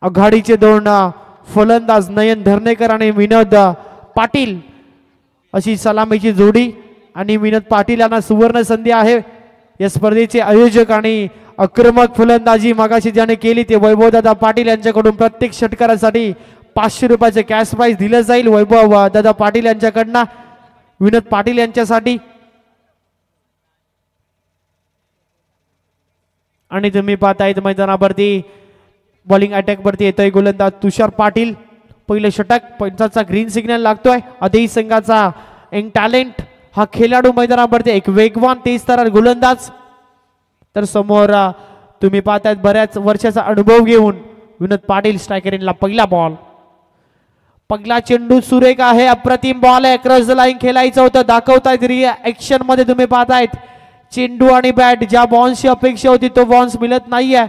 आघाडीचे दोन फलंदाज नयन धर्णेकर आणि विनोद पाटील अशी सलामीची जोडी आणि विनोद पाटील यांना सुवर्ण संधी आहे। या स्पर्धेचे आयोजक आणि आक्रमक फलंदाजी मागाशी ज्याने केली ते वैभवदादा पाटील यांच्याकडून प्रत्येक षटकारासाठी 500 रुपयाचे कॅश प्राइज दिले जाईल। वैभव दादा पाटील यांच्याकडनं विनोद पाटील यांच्यासाठी। आणि तुम्ही पाहताय मैदानावरती बॉलिंग अटॅक वरती येतोय गोलंदाज तुषार पाटील। पहिले षटक पंचाचा ग्रीन सिग्नल लागतोय। आदेश संघाचा यंग टॅलेंट हा खेळाडू मैदानावरती एक वेगवान तेजतर्रार गोलंदाज। तर समोर तुम्ही पाहताय बऱ्याच वर्षाचा अनुभव घेऊन विनोद पाटील स्ट्रायकरला पहिला बॉल। पहिला चेंडू सुरेख आहे, अप्रतिम बॉल आहे, क्रॉस द लाईन खेळायचं होतं दाखवतायत रिएक्शन मध्ये। तुम्ही पाहतायत चेंडू आणि बॅट ज्या बॉन्सची अपेक्षा होती तो बॉन्स मिळत नाहीये।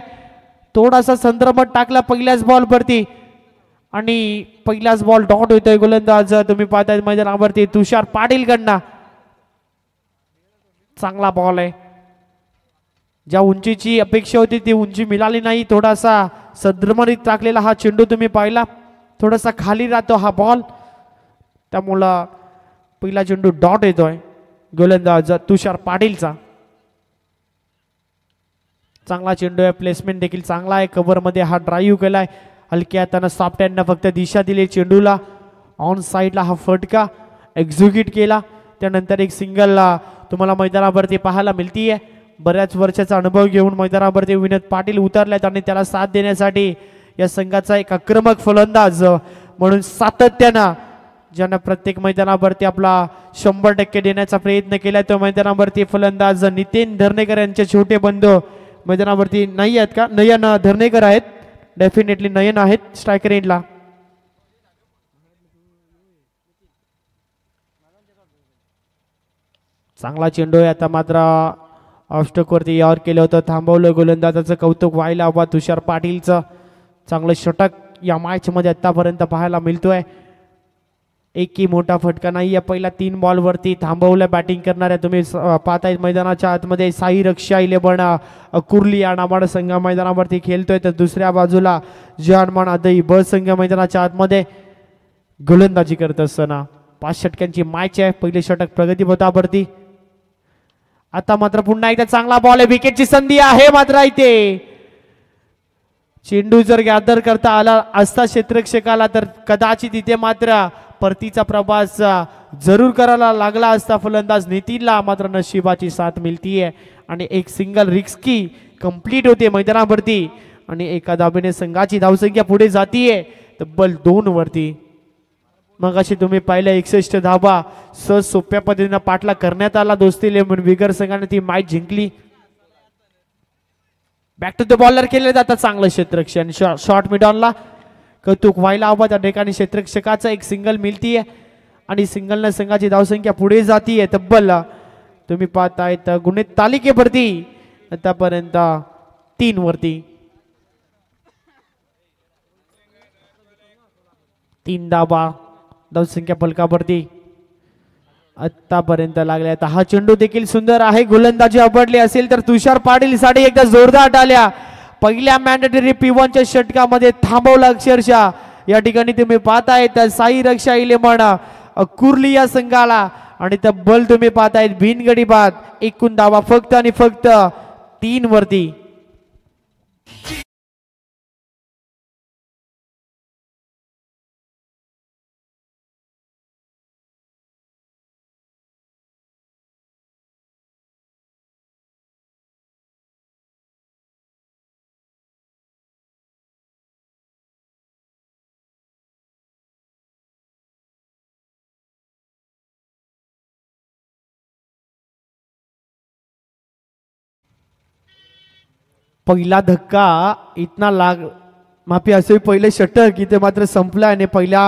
थोडासा संद्रमट टाकला पहिल्याच बॉल वरती आणि पहिलाच बॉल डॉट होतोय गोलंदाज तुम्ही पाहताय मैदानावरती तुषार पाटील कडनं। चांगला बॉल आहे, ज्या उंचीची अपेक्षा होती ती उंची मिळाली नाही। थोडासा संद्रमणीत टाकलेला हा चेंडू तुम्ही पाहिला, थोडासा खाली राहतो हा बॉल, त्यामुळं पहिला चेंडू डॉट येतोय गोलंदाज तुषार पाटीलचा। चांगला चेंडू आहे, प्लेसमेंट देखील चांगला आहे, कव्हर मध्ये हा ड्राईव्ह केलाय, हलक्या हाताने सॉफ्ट हँडने फक्त दिशा दिली चेंडूला। ऑन साइडला हा फटका एक्झिक्यूट केला, त्यानंतर एक सिंगल तुम्हाला मैदानावरती पाहायला मिळतीये। बऱ्याच वर्षाचा अनुभव घेऊन मैदानावरती विनोद पाटील उतरलेत आणि त्याला साथ देण्यासाठी या संघाचा एक आक्रमक फलंदाज म्हणून सातत्यानं ज्यानं प्रत्येक मैदानावरती आपला 100% देण्याचा प्रयत्न केलाय तो मैदानावरती फलंदाज नितीन धर्णेकर यांचे छोटे बंधू मैदानावरती नाही आहेत का? नयन धर्णेकर आहेत, डेफिनेटली नयन आहेत स्ट्रायकर एंडला। चांगला चेंडू आहे, आता मात्र ऑफस्टॉक वरती यावर केलं होतं, थांबवलं गोलंदाजाचं कौतुक व्हायला हवं तुषार पाटीलचं। चांगलं षटक या मॅच मध्ये आतापर्यंत पाहायला मिळतोय, एकही मोठा फटका नाहीये। पहिला 3 बॉल वरती थांबवलं बॅटिंग करणाऱ्या तुम्ही पाहताय मैदानाच्या आतमध्ये साई रक्षा 11 कुर्ली या नावाड संघ मैदानावरती खेळतोय, तर दुसऱ्या बाजूला जहानमान आदई ब संघ मैदानाच्या आतमध्ये गोलंदाजी करत असताना 5 षटकांची मॅच आहे। पहिले षटक प्रगतीपथावरती, आता मात्र पुन्हा एकदा चांगला बॉल आहे, विकेटची संधी आहे मात्र इथे चेंडू जर गॅदर करता आला असता क्षेत्ररक्षकाला तर कदाचित इथे मात्र परतीचा प्रवास जरूर करायला लागला असता फलंदाज नितीनला, मात्र नशिबाची साथ मिळतीये आणि एक सिंगल रिस्की कंप्लीट होते मैदानावरती आणि एका धाबेने संघाची धावसंख्या पुढे जातीये तब्बल 2 वरती। मग अशी तुम्ही पाहिलं 61 धाबा सहज सोप्या पद्धतीने पाठला करण्यात आला दोस्ती लेमन विगर संघाने ती मॅच जिंकली। बॅक टू द बॉलर केले जातात, चांगलं क्षेत्ररक्षण शॉर्ट मिडॉनला कौतुक व्हायला हवं, त्या ठिकाणी क्षेत्ररक्षकाचा एक सिंगल मिळतीये आणि सिंगलने संघाची धावसंख्या पुढे जातीये तब्बल तुम्ही पाहतायत गुणे तालिकेवरती आतापर्यंत 3 वरती। 3 धाबा धावसंख्या फलकावरती आतापर्यंत लागल्या। आता हा चेंडू देखील सुंदर आहे, गोलंदाजी आवडली असेल तर तुषार पाटील साठी एकदा जोरदार टाळ्या। पहिल्या मॅन्डेटरी P1च्या षटकामध्ये थांबवला अक्षरशः, या ठिकाणी तुम्ही पाहतायत साई रक्षा 11 कुर्ली या संघाला आणि तब्बल तुम्ही पाहतायत बिनगडी बाद एकूण धावा फक्त आणि फक्त 3 वरती। पहिला धक्का इतना लाग माफी असे पहिले षटक इथे मात्र संपला आणि पहिल्या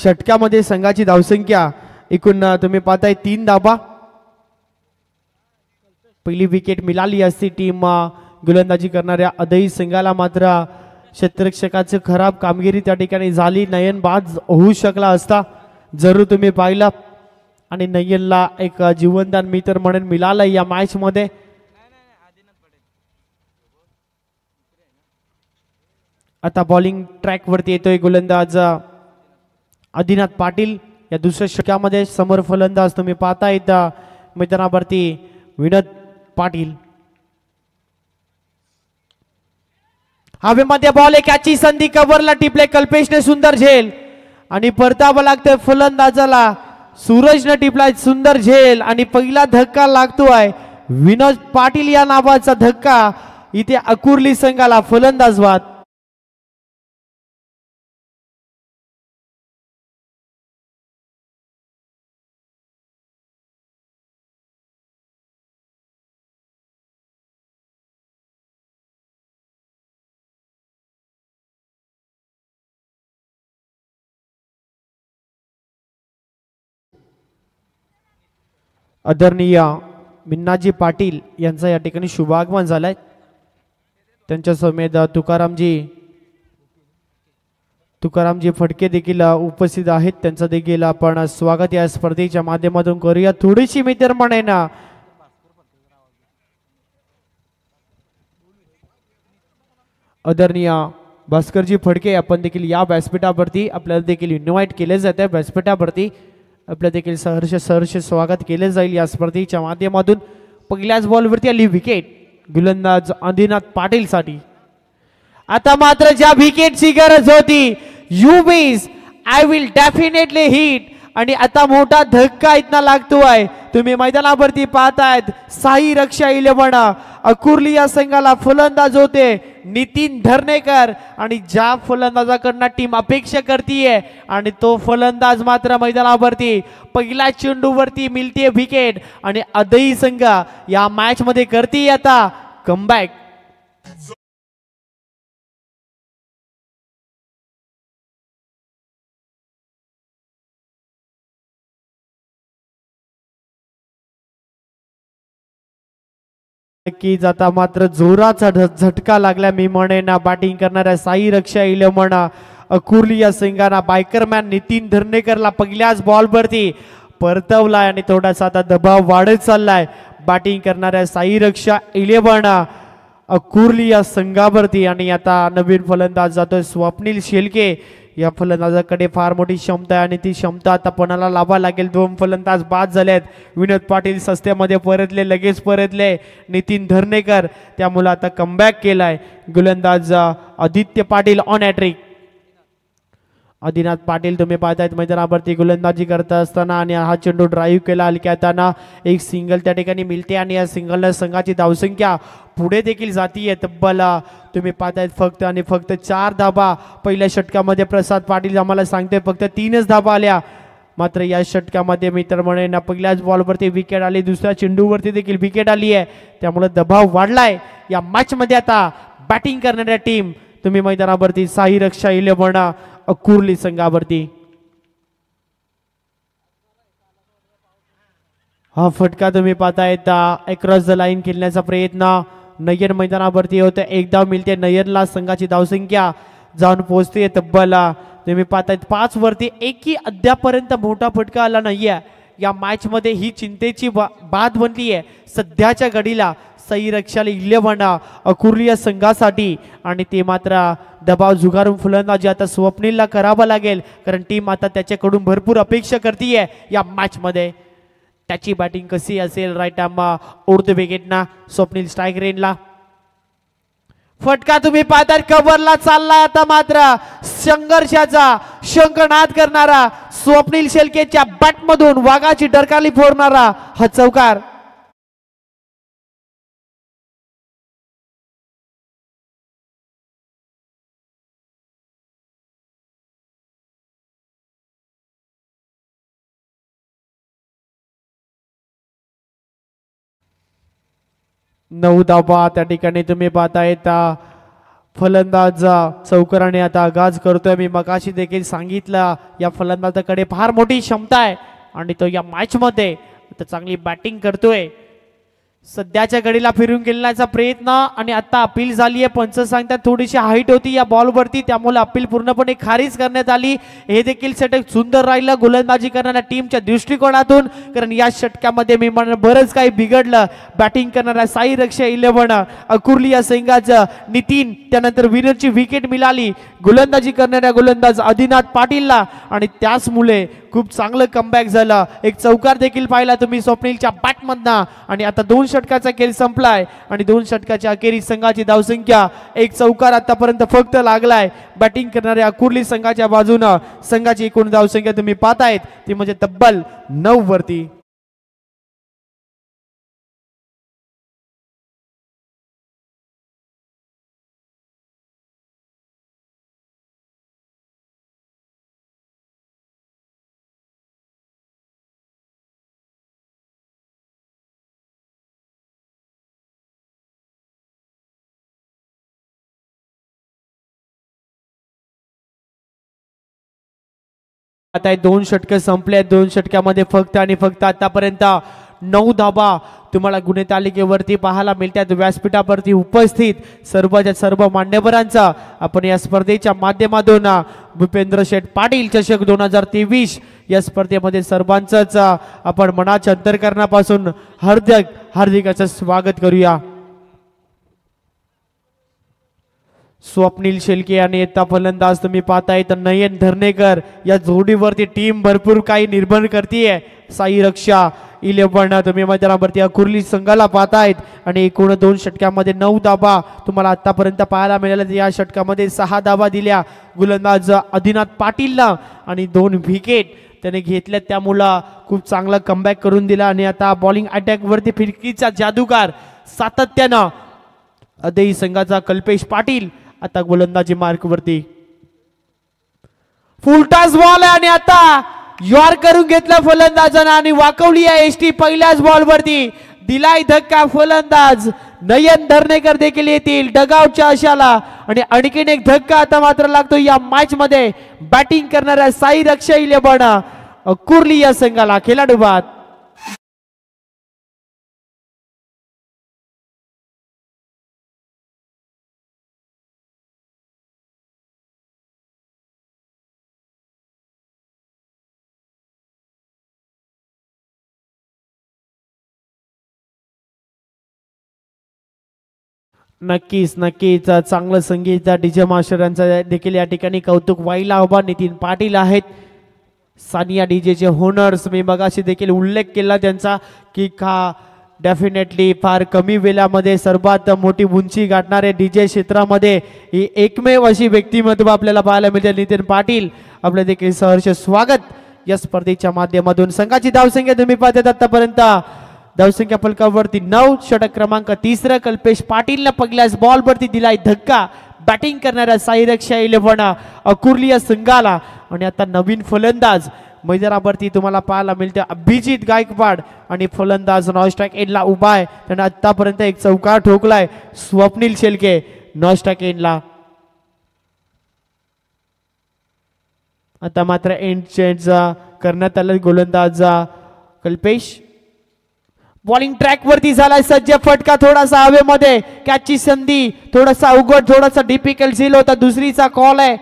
षटकामध्ये संघाची धावसंख्या एकूण तुम्ही पाहताय 3 धाबा। पहिली विकेट मिळाली असती टीम गोलंदाजी करणाऱ्या अदई संघाला, मात्र क्षेत्ररक्षकाची खराब कामगिरी त्या ठिकाणी झाली, नयन बाद होऊ शकला असता जरूर तुम्ही पाहिलं आणि नयनला एक जीवनदान मित्र म्हणून मिळालं या मॅच मध्ये। आता बॉलिंग ट्रॅक वरती येतोय गोलंदाज आदिनाथ पाटील. या दुसऱ्या षटकामध्ये समोर फलंदाज तुम्ही पाहता येता मैदानावरती विनोद पाटील. हवेमध्ये बॉल एक याची संधी कव्हरला टिपले कल्पेशने सुंदर झेल आणि परतावं लागतंय फलंदाजाला. सूरजने टिपलाय सुंदर झेल आणि पहिला धक्का लागतोय विनोद पाटील या नावाचा धक्का इथे अकुर्ली संघाला फलंदाज बाद. आदरणीय मिन्नाजी पाटील यांचा या ठिकाणी शुभागमन झालाय. त्यांच्या समेत तुकारामजी फडके देखील उपस्थित आहेत. त्यांचं देखील आपण स्वागत या स्पर्धेच्या माध्यमातून करूया. थोडीशी मित्र म्हणे ना आदरणीय भास्करजी फडके आपण देखील या व्यासपीठावरती आपल्याला देखील इन्व्हाइट केले जाते. व्यासपीठावरती आपल्या देखील सहर्ष स्वागत केले जाईल या स्पर्धेच्या माध्यमातून. पहिल्याच बॉलवरती आली विकेट गोलंदाज आदिनाथ पाटील साठी. आता मात्र ज्या विकेटची गरज होती you means I will definitely hit आणि आता मोठा धक्का इथना लागतोय. तुम्ही मैदानावरती पाहतायत साई रक्षा 11 अकुर्ली या संघाला फलंदाज होते नितीन धर्नेकर आणि ज्या फलंदाजाकडनं टीम अपेक्षा करतीये आणि तो फलंदाज मात्र मैदानावरती पहिल्या चेंडूवरती मिळते विकेट आणि अदई संघ या मॅच मध्ये करतीये आता कमबॅक. की जाता मात्र जोराचा झटका लागला मी म्हणेन बॅटिंग करणाऱ्या साई रक्षा 11 अकुर्ली या संघाना बायकरमॅन नितीन धर्नेकरला पहिल्याच बॉलवरती परतवलाय आणि थोडासा आता दबाव वाढत चाललाय बॅटिंग करणाऱ्या साई रक्षा 11 अकुर्ली या संघावरती. आणि आता नवीन फलंदाज जातोय स्वप्नील शेलके. या फलंदाजाकडे फार मोठी क्षमता आहे आणि ती क्षमता आता पणाला लावा लागेल. 2 फलंदाज बाद झालेत. विनोद पाटील सस्त्यामध्ये परतले लगेच परतले नितीन धर्नेकर त्यामुळे आता कमबॅक केलाय गोलंदाज आदित्य पाटील ऑन हॅट्रिक. आदिनाथ पाटील तुम्ही पाहतायत मैदानावरती गोलंदाजी करत असताना आणि हा चेंडू ड्राईव्ह केला हलक्याताना एक सिंगल त्या ठिकाणी मिळते आणि या सिंगलने संघाची धावसंख्या पुढे देखील जातीये. तब्बल तुम्ही पाहतायत फक्त आणि फक्त 4 धाबा पहिल्या षटकामध्ये. प्रसाद पाटील आम्हाला सांगते फक्त 3च धाबा आल्या. मात्र या षटकामध्ये मित्र म्हणेन पहिल्याच बॉलवरती विकेट आली. दुसऱ्या चेंडूवरती देखील विकेट आली आहे त्यामुळे दबाव वाढलाय या मॅच मध्ये. आता बॅटिंग करणाऱ्या टीम तुम्ही मैदानावरती साई रक्षा 11 अकुर्ली संघावरती. हा फटका तुम्ही पाहतायत अक्रॉस द लाईन खेळण्याचा प्रयत्न नयन मैदानावरती होते. एक धाव मिळते नयनला. संघाची धावसंख्या जाऊन पोहोचते तब्बल तुम्ही पाहतायत 5 वरती. एकही अद्यापर्यंत मोठा फटका आला नाहीये या मॅच मध्ये. ही चिंतेची बात बनली आहे सध्याच्या घडीला साई रक्षा 11 अकुर्ली या संघासाठी. आणि ते मात्र दबाव झुगारून फलंदाजी आता स्वप्नीलला करावं लागेल कारण टीम आता त्याच्याकडून भरपूर अपेक्षा करतीये या मॅच मध्ये. त्याची बॅटिंग कशी असेल. राईट आर्म उर्द विकेटना स्वप्नील स्ट्राईक रेंजला. फटका तुम्ही पाहताय कव्हरला चाललाय. आता मात्र संघर्षाचा शंखनाद करणारा स्वप्नील शेलकेच्या बॅटमधून वाघाची डरकाली फोडणारा हा चौकार. नऊ धावा त्या ठिकाणी तुम्ही पाहतायत. फलंदाज चौकराने आता आगाज करतोय. मी मगाशी देखील सांगितलं या फलंदाजाकडे फार मोठी क्षमता आहे आणि तो या मॅच मध्ये आता चांगली बॅटिंग करतोय. सध्याच्या घडीला फिरून गेल्याचा प्रयत्न आणि आता अपील झाली आहे. पंच सांगतात थोडीशी हाईट होती या बॉलवरती, त्यामुळे अपील पूर्णपणे खारिज करण्यात आली. हे देखील षटक सुंदर राहिलं गोलंदाजी करणाऱ्या टीमच्या दृष्टिकोनातून, कारण या षटकामध्ये मी म्हणणार बरंच काही बिघडलं. बॅटिंग करणाऱ्या साई रक्षा 11 अकुर्ली या संघाचं नितीन, त्यानंतर विनरची विकेट मिळाली गोलंदाजी करणाऱ्या गोलंदाज आदिनाथ पाटीलला आणि त्याचमुळे खूप चांगलं कमबॅक झालं. एक चौकार देखील पाहिला तुम्ही स्वप्नीलच्या बॅटमधनं आणि आता 2 षटकाचा खेळ संपलाय आणि 2 षटकाच्या अखेरीस संघाची धावसंख्या 1 चौकार आतापर्यंत फक्त लागलाय बॅटिंग करणाऱ्या कुर्ली संघाच्या बाजूनं. संघाची एकूण धावसंख्या तुम्ही पाहतायत ती म्हणजे तब्बल 9 वरती. आता 2 षटक संपले. 2 षटकामध्ये फक्त आणि फक्त आतापर्यंत 9 धाबा तुम्हाला गुण तालिकेवरती पाहायला मिळतात. व्यासपीठावरती उपस्थित सर्वच्या सर्व मान्यवरांचा आपण या स्पर्धेच्या माध्यमातून भूपेंद्र शेठ पाटील चषक 2023 या स्पर्धेमध्ये सर्वांचंच आपण मनाच्या अंतर्करणापासून हार्दिक असं स्वागत करूया. स्वप्नील शेलके आणि येता फलंदाज तुम्ही पाहताय तर नयन धर्नेकर या जोडीवरती टीम भरपूर काही निर्भर करतीये. साई रक्षा 11 तुम्ही मैदानावरती कुर्ली संघाला पाहतायत आणि एकूण 2 षटकामध्ये 9 धाबा तुम्हाला आतापर्यंत पाहायला मिळाल्या. या षटकामध्ये 6 धाबा दिल्या गोलंदाज आदिनाथ पाटीलला आणि 2 विकेट त्याने घेतल्या, त्यामुळं खूप चांगला कमबॅक करून दिला. आणि आता बॉलिंग अटॅक वरती फिरकीचा जादूगार सातत्यानं अदेई संघाचा कल्पेश पाटील आता गोलंदाजी मार्क वरती. फुलटास बॉल आहे आणि आता यॉर्क करून घेतला फलंदाजानं आणि वाकवली आहे एसटी पहिल्याच बॉल वरती. दिलाय धक्का फलंदाज नयन धर्नेकर देखील येतील डगआउटच्या आशाला आणि आणखीन एक धक्का आता मात्र लागतो या मॅच मध्ये बॅटिंग करणाऱ्या साई रक्षा 11 कुर्ली या संघाला. खेळाडू बाद. नक्कीच चांगलं संगीत डीजे मास्टरांचा देखील या ठिकाणी कौतुक व्हायला हवा. नितीन पाटील आहेत सानिया डीजेचे होनर्स. मी मगाशी देखील उल्लेख केला त्यांचा की का डेफिनेटली फार कमी वेळामध्ये सर्वात मोठी उंची गाठणारे डीजे क्षेत्रामध्ये ही एकमेव अशी व्यक्तिमत्व आपल्याला पाहायला मिळते. नितीन पाटील आपले देखील सहर्ष स्वागत या स्पर्धेच्या माध्यमातून. संघाची धावसंख्या तुम्ही पाहतात आतापर्यंत धावसंख्या फलकावरती 9. षटक क्रमांक 3 कल्पेश पाटीलने पहिल्याच बॉल वरती दिलाय धक्का बॅटिंग करणाऱ्या साई रक्षा 11 कुर्ली या संघाला. आणि आता नवीन फलंदाज मैदानावरती तुम्हाला पाहायला मिळते अभिजित गायकवाड आणि फलंदाज नॉस्टॅक एंडला उभा आहे. त्याने आतापर्यंत एक चौकार ठोकलाय स्वप्नील शेलके नॉस्टॅक एंडला. आता मात्र एंड चेंज करण्यात आलं. गोलंदाज कल्पेश बॉलिंग ट्रॅक वरती झालाय सज्ज. फटका थोडासा हवेमध्ये कॅचची संधी थोडासा अवघड थोडासा डिफिकल्ट झील होता. दुसरीचा कॉल आहे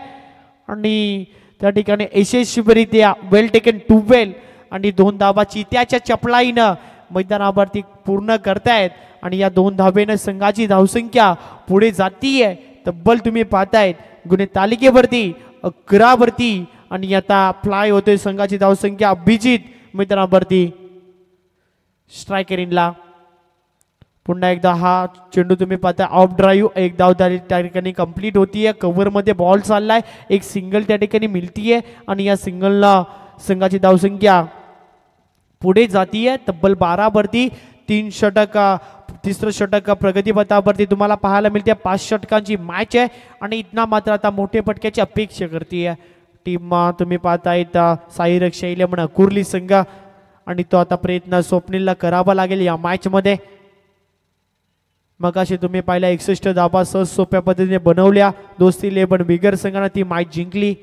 आणि त्या ठिकाणी यशस्वीरित्या वेल टेकन 2 वेल आणि 2 धाबा चित्याच्या चपलाईनं मैदानावरती पूर्ण करतायत आणि या 2 धावेनं संघाची धावसंख्या पुढे जातीये. तब्बल तुम्ही पाहतायत गुन्हे तालिकेवरती 11 वरती आणि आता फ्लाय होतोय संघाची धावसंख्या. अभिजित मैदानावरती स्ट्रायकर इनला. पुन्हा एकदा हा चेंडू तुम्ही पाहता ऑफ ड्राईव्ह. एक धाव त्या ठिकाणी कंप्लीट होतीये. कव्हर मध्ये बॉल चाललाय. एक सिंगल त्या ठिकाणी मिळतीये आणि या सिंगलला संघाची धावसंख्या पुढे जातीये तब्बल 12 वरती. 3 षटक तिसरं षटक प्रगतीपथावरती तुम्हाला पाहायला मिळते. 5 षटकांची मॅच आहे आणि इतना मात्र आता मोठे फटक्याची अपेक्षा करते टीम. तुम्ही पाहतायत साई रक्षा 11 कुर्ली संघ आणि तो आता प्रयत्न स्वप्नीलला करावा लागेल या मॅच मध्ये. मगाशी तुम्ही पाहिला 61 धाबा सहज सोप्या पद्धतीने बनवल्या. दोस्ती 11 बिगर संघाने ती मॅच जिंकली.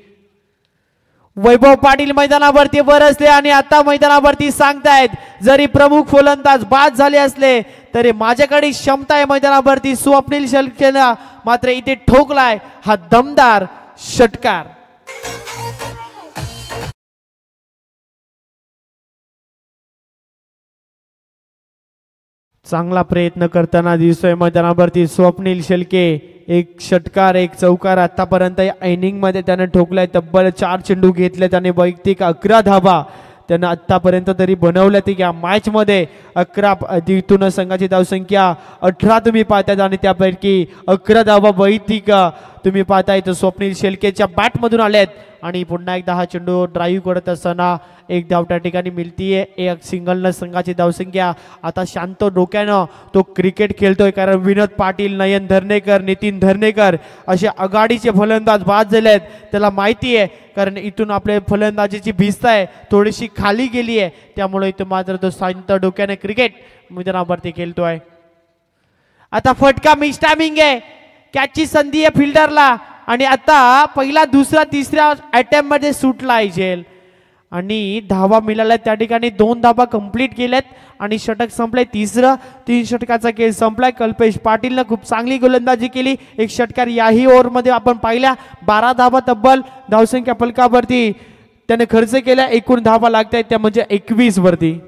वैभव पाटील मैदानावरती बरसले आणि आता मैदानावरती सांगतायत जरी प्रमुख फलंदाज बाद झाले असले तरी माझ्याकडे क्षमता आहे मैदानावरती स्वप्नील शेळकेला मात्र इथे ठोकलाय हा दमदार षटकार. चांगला प्रयत्न करताना दिसतोय मैदानावरती स्वप्नील शेळके. एक षटकार एक चौकार आतापर्यंत या इनिंग मध्ये त्याने ठोकलाय. तब्बल 4 चेंडू घेतले त्याने वैयक्तिक 11 धावा त्यानं आतापर्यंत तरी बनवल्या. ती या मॅच मध्ये 11 तिथून संघाची धावसंख्या 18 तुम्ही पाहताय आणि त्यापैकी 11 धावा वैयक्तिक तुम्ही पाहताय तर स्वप्नील शेळकेच्या बॅट मधून आल्यात. आणि पुन्हा एकदा हा चेंडू ड्राईव्ह करत असताना एक धाव त्या ठिकाणी मिळतीये. एक सिंगलनं संघाची धावसंख्या. आता शांत डोक्यानं तो क्रिकेट खेळतोय कारण विनोद पाटील, नयन धर्नेकर, नितीन धर्नेकर असे आघाडीचे फलंदाज बाद झाले आहेत. त्याला माहिती आहे कारण इथून आपले फलंदाजीची भिस्त आहे थोडीशी खाली गेली आहे त्यामुळे इथं मात्र तो शांत डोक्याने क्रिकेट मैदानावरती खेळतोय. आता फटका मिस टायमिंग आहे. कॅचची संधी आहे फिल्डरला आणि आता पहिला दुसरा तिसऱ्या अटेम्प्ट मध्ये सुटला झेल आणि धावा मिळाल्या. त्या ठिकाणी 2 धावा कंप्लीट केल्यात आणि षटक संपले. तिसरं 3 षटकाचा खेळ संपलाय. कल्पेश पाटीलनं खूप चांगली गोलंदाजी केली. एक षटकार याही ओव्हरमध्ये आपण पाहिल्या. 12 धावा तब्बल धावसंख्या फलकावरती त्याने खर्च केला. एकूण धावा लागत आहेत त्या म्हणजे 21 वरती.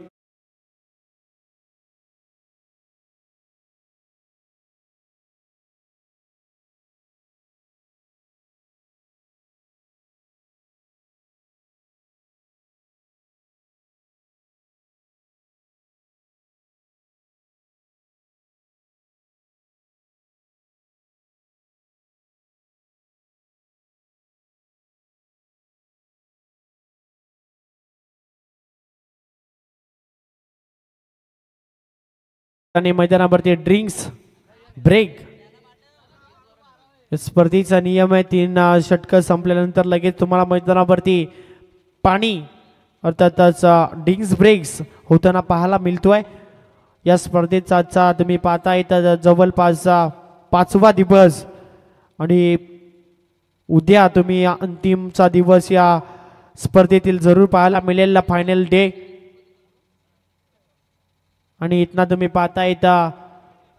आणि मैदानावरती ड्रिंक्स ब्रेक स्पर्धेचा नियम आहे. 3 षटक संपल्यानंतर लगेच तुम्हाला मैदानावरती पाणी अर्थातच ड्रिंक्स ब्रेक्स होताना पाहायला मिळतोय. या स्पर्धेचा आजचा तुम्ही पाहताय तर जवळपास 5वा दिवस आणि उद्या तुम्ही अंतिमचा दिवस या स्पर्धेतील जरूर पाहायला मिळेल फायनल डे. आणि इथना तुम्ही पाहता येता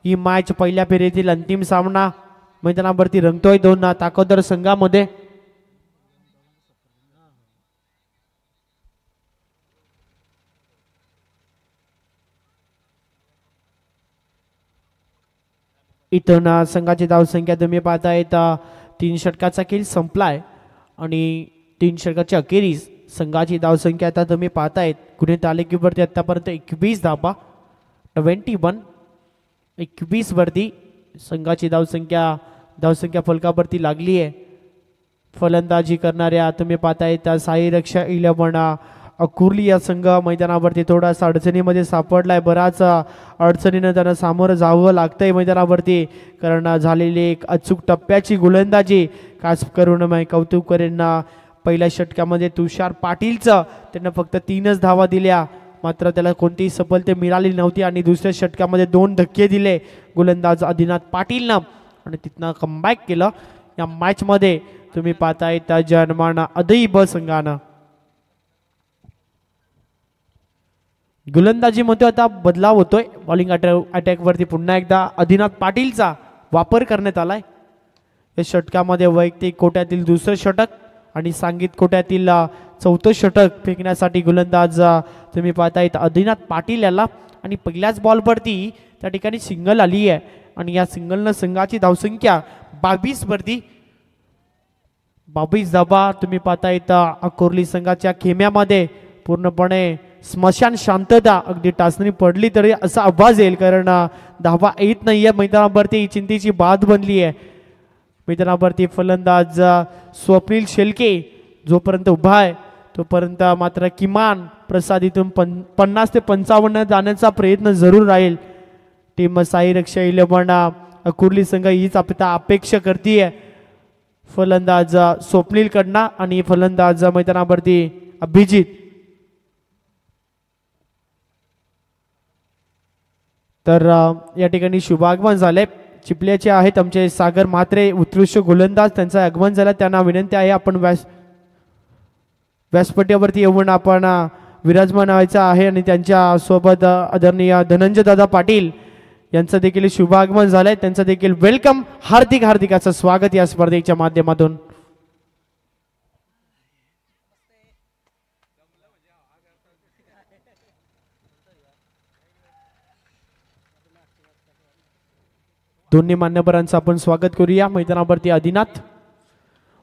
ही मॅच पहिल्या फेरीतील अंतिम सामना मैदानावरती रंगतोय 2 ताकदवर संघामध्ये. इथून संघाची धावसंख्या तुम्ही पाहता येता 3 षटकाचा खेळ संपलाय आणि 3 षटकाच्या अखेरीस संघाची धावसंख्या आता तुम्ही पाहतायत गुन्हे तालुक्यावरती आतापर्यंत 21 धावा 21 वरती संघाची धावसंख्या फलकावरती लागली आहे. फलंदाजी करणाऱ्या तुम्ही पाहताय त्या साई रक्षा 11 अकुर्ली या संघ मैदानावरती थोडासा अडचणीमध्ये सापडलाय. बराच अडचणीनं त्यांना सामोरं जावं लागतंय मैदानावरती कारण झालेली एक अचूक टप्प्याची गोलंदाजी खास करून मी कौतुक करेन पहिल्या षटकामध्ये तुषार पाटीलचं. त्यांना फक्त 3च धावा दिल्या मात्र त्याला कोणतीही सफलता मिळाली नव्हती आणि दुसऱ्या षटकामध्ये 2 धक्के दिले गोलंदाज आदिनाथ पाटीलनं आणि तिथनं कमबॅक केलं. या मॅच मध्ये तुम्ही पाहताय त्या जर्मन अदई ब संघानं गोलंदाजी मध्ये आता बदलाव होतोय. बॉलिंग अटॅक वरती पुन्हा एकदा आदिनाथ पाटीलचा वापर करण्यात आलाय. या षटकामध्ये वैयक्तिक कोट्यातील 2रं षटक आणि सांघिक कोट्यातील 4थं षटक फेकण्यासाठी गोलंदाज तुम्ही पाहताय आदिनाथ पाटील याला आणि पहिल्याच बॉलवरती त्या ठिकाणी सिंगल आली आहे आणि या सिंगलनं संघाची धावसंख्या 22 वरती 22 धावा तुम्ही पाहताय अकोर्ली संघाच्या खेम्यामध्ये पूर्णपणे स्मशान शांतता अगदी टाचणी पडली तरी असा आवाज येईल कारण धावा येत नाहीये. मैदानावरती चिंतेची बात बनली आहे. मैदानावरती फलंदाज स्वप्नील शेळके जोपर्यंत उभा आहे तोपर्यंत मात्र किमान प्रसादीतून 50 ते 55 जाण्याचा प्रयत्न जरूर राहील. टीम साई रक्षा 11 अकुर्ली संघ हीच अपेक्षा करते फलंदाज स्वप्नील कडनं आणि फलंदाज मैदानावरती अभिजित. तर या ठिकाणी शुभागमन झाले चिपल्याचे आहेत आमचे सागर म्हात्रे उत्कृष्ट गोलंदाज त्यांचं आगमन झालं. त्यांना विनंती आहे आपण व्यासपट्ट्यावरती येऊन आपण विराजमान व्हायचं आहे आणि त्यांच्या सोबत आदरणीय धनंजय दादा पाटील यांचं देखील शुभागमन झालंय, त्यांचं देखील वेलकम, हार्दिक हार्दिक असं स्वागत या स्पर्धेच्या माध्यमातून. दोन्ही मान्यवरांचं आपण स्वागत करूया. मैदानावरती आदिनाथ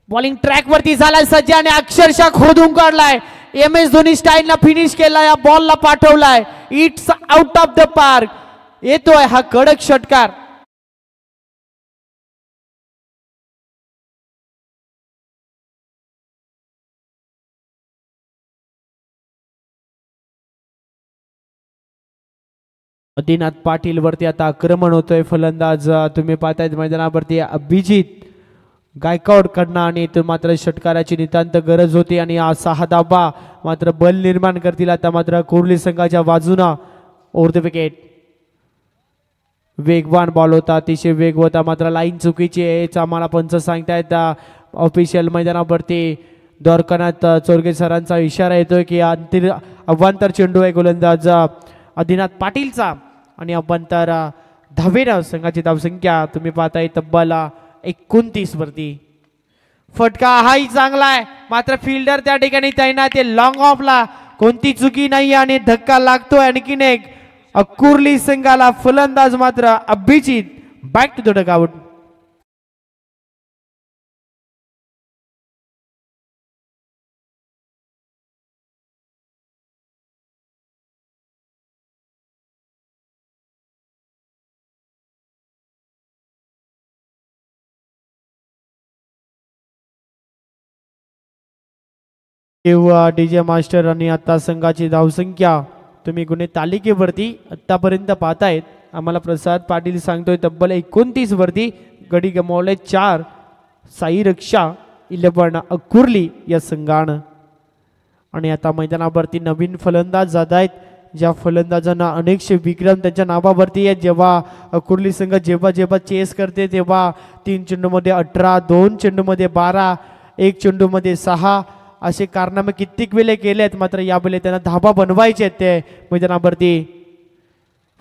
बॉलिंग ट्रॅक वरती झालाय सज्ज आणि अक्षरशः खोदून काढलाय. MS धोनी स्टाईलला फिनिश केलाय, या बॉलला पाठवलाय. It's out of the park. येतोय हा कडक षटकार. आदिनाथ पाटील वरती आता आक्रमण होतोय. फलंदाज तुम्ही पाहतायत मैदानावरती अभिजित गायकवाड कडनं आणि इथून मात्र षटकाराची नितांत गरज होती आणि हा 6 धावा मात्र बल निर्माण करतील. आता मात्र कोहली संघाच्या बाजूना ओव्हर द विकेट. वेगवान बॉल होता, अतिशय वेग होता, मात्र लाईन चुकीची आहे आम्हाला पंच सांगतायत. ऑफिशियल मैदानावरती द्वारकानाथ चोरगे सरांचा इशारा येतोय की अवांतर चेंडू आहे गोलंदाज आदिनाथ पाटीलचा आणि अवांतर धावेनं संघाची धावसंख्या तुम्ही पाहताय तब्बल 29 वरती. फटका हाही चांगला आहे, मात्र फिल्डर त्या ठिकाणी तैनात आहे. लॉंग ऑफला कोणती चुकी नाही आणि धक्का लागतोय. आणखीन एक कुर्ली संघाला. फलंदाज मात्र Abhijit back to the dugout. DJ master आणि आता संघाची धावसंख्या तुम्ही गुन्हे तालिकेवरती आतापर्यंत पाहतायत. आम्हाला प्रसाद पाटील सांगतोय तब्बल 29 वरती. गडी गमावले 4. साई रक्षा 11 कुर्ली या संघानं. आणि आता मैदानावरती नवीन फलंदाज जात आहेत, ज्या फलंदाजांना अनेकशे विक्रम त्यांच्या नावावरती आहेत. जेव्हा कुर्ली संघ जेव्हा चेस करते तेव्हा 3 चेंडूमध्ये 18, 2 चेंडूमध्ये 12, 1 चेंडूमध्ये 6 असे कारनामे कित्येक वेळे केले आहेत. मात्र यावेळी त्यांना धाबा बनवायचे आहेत. ते मैदानावरती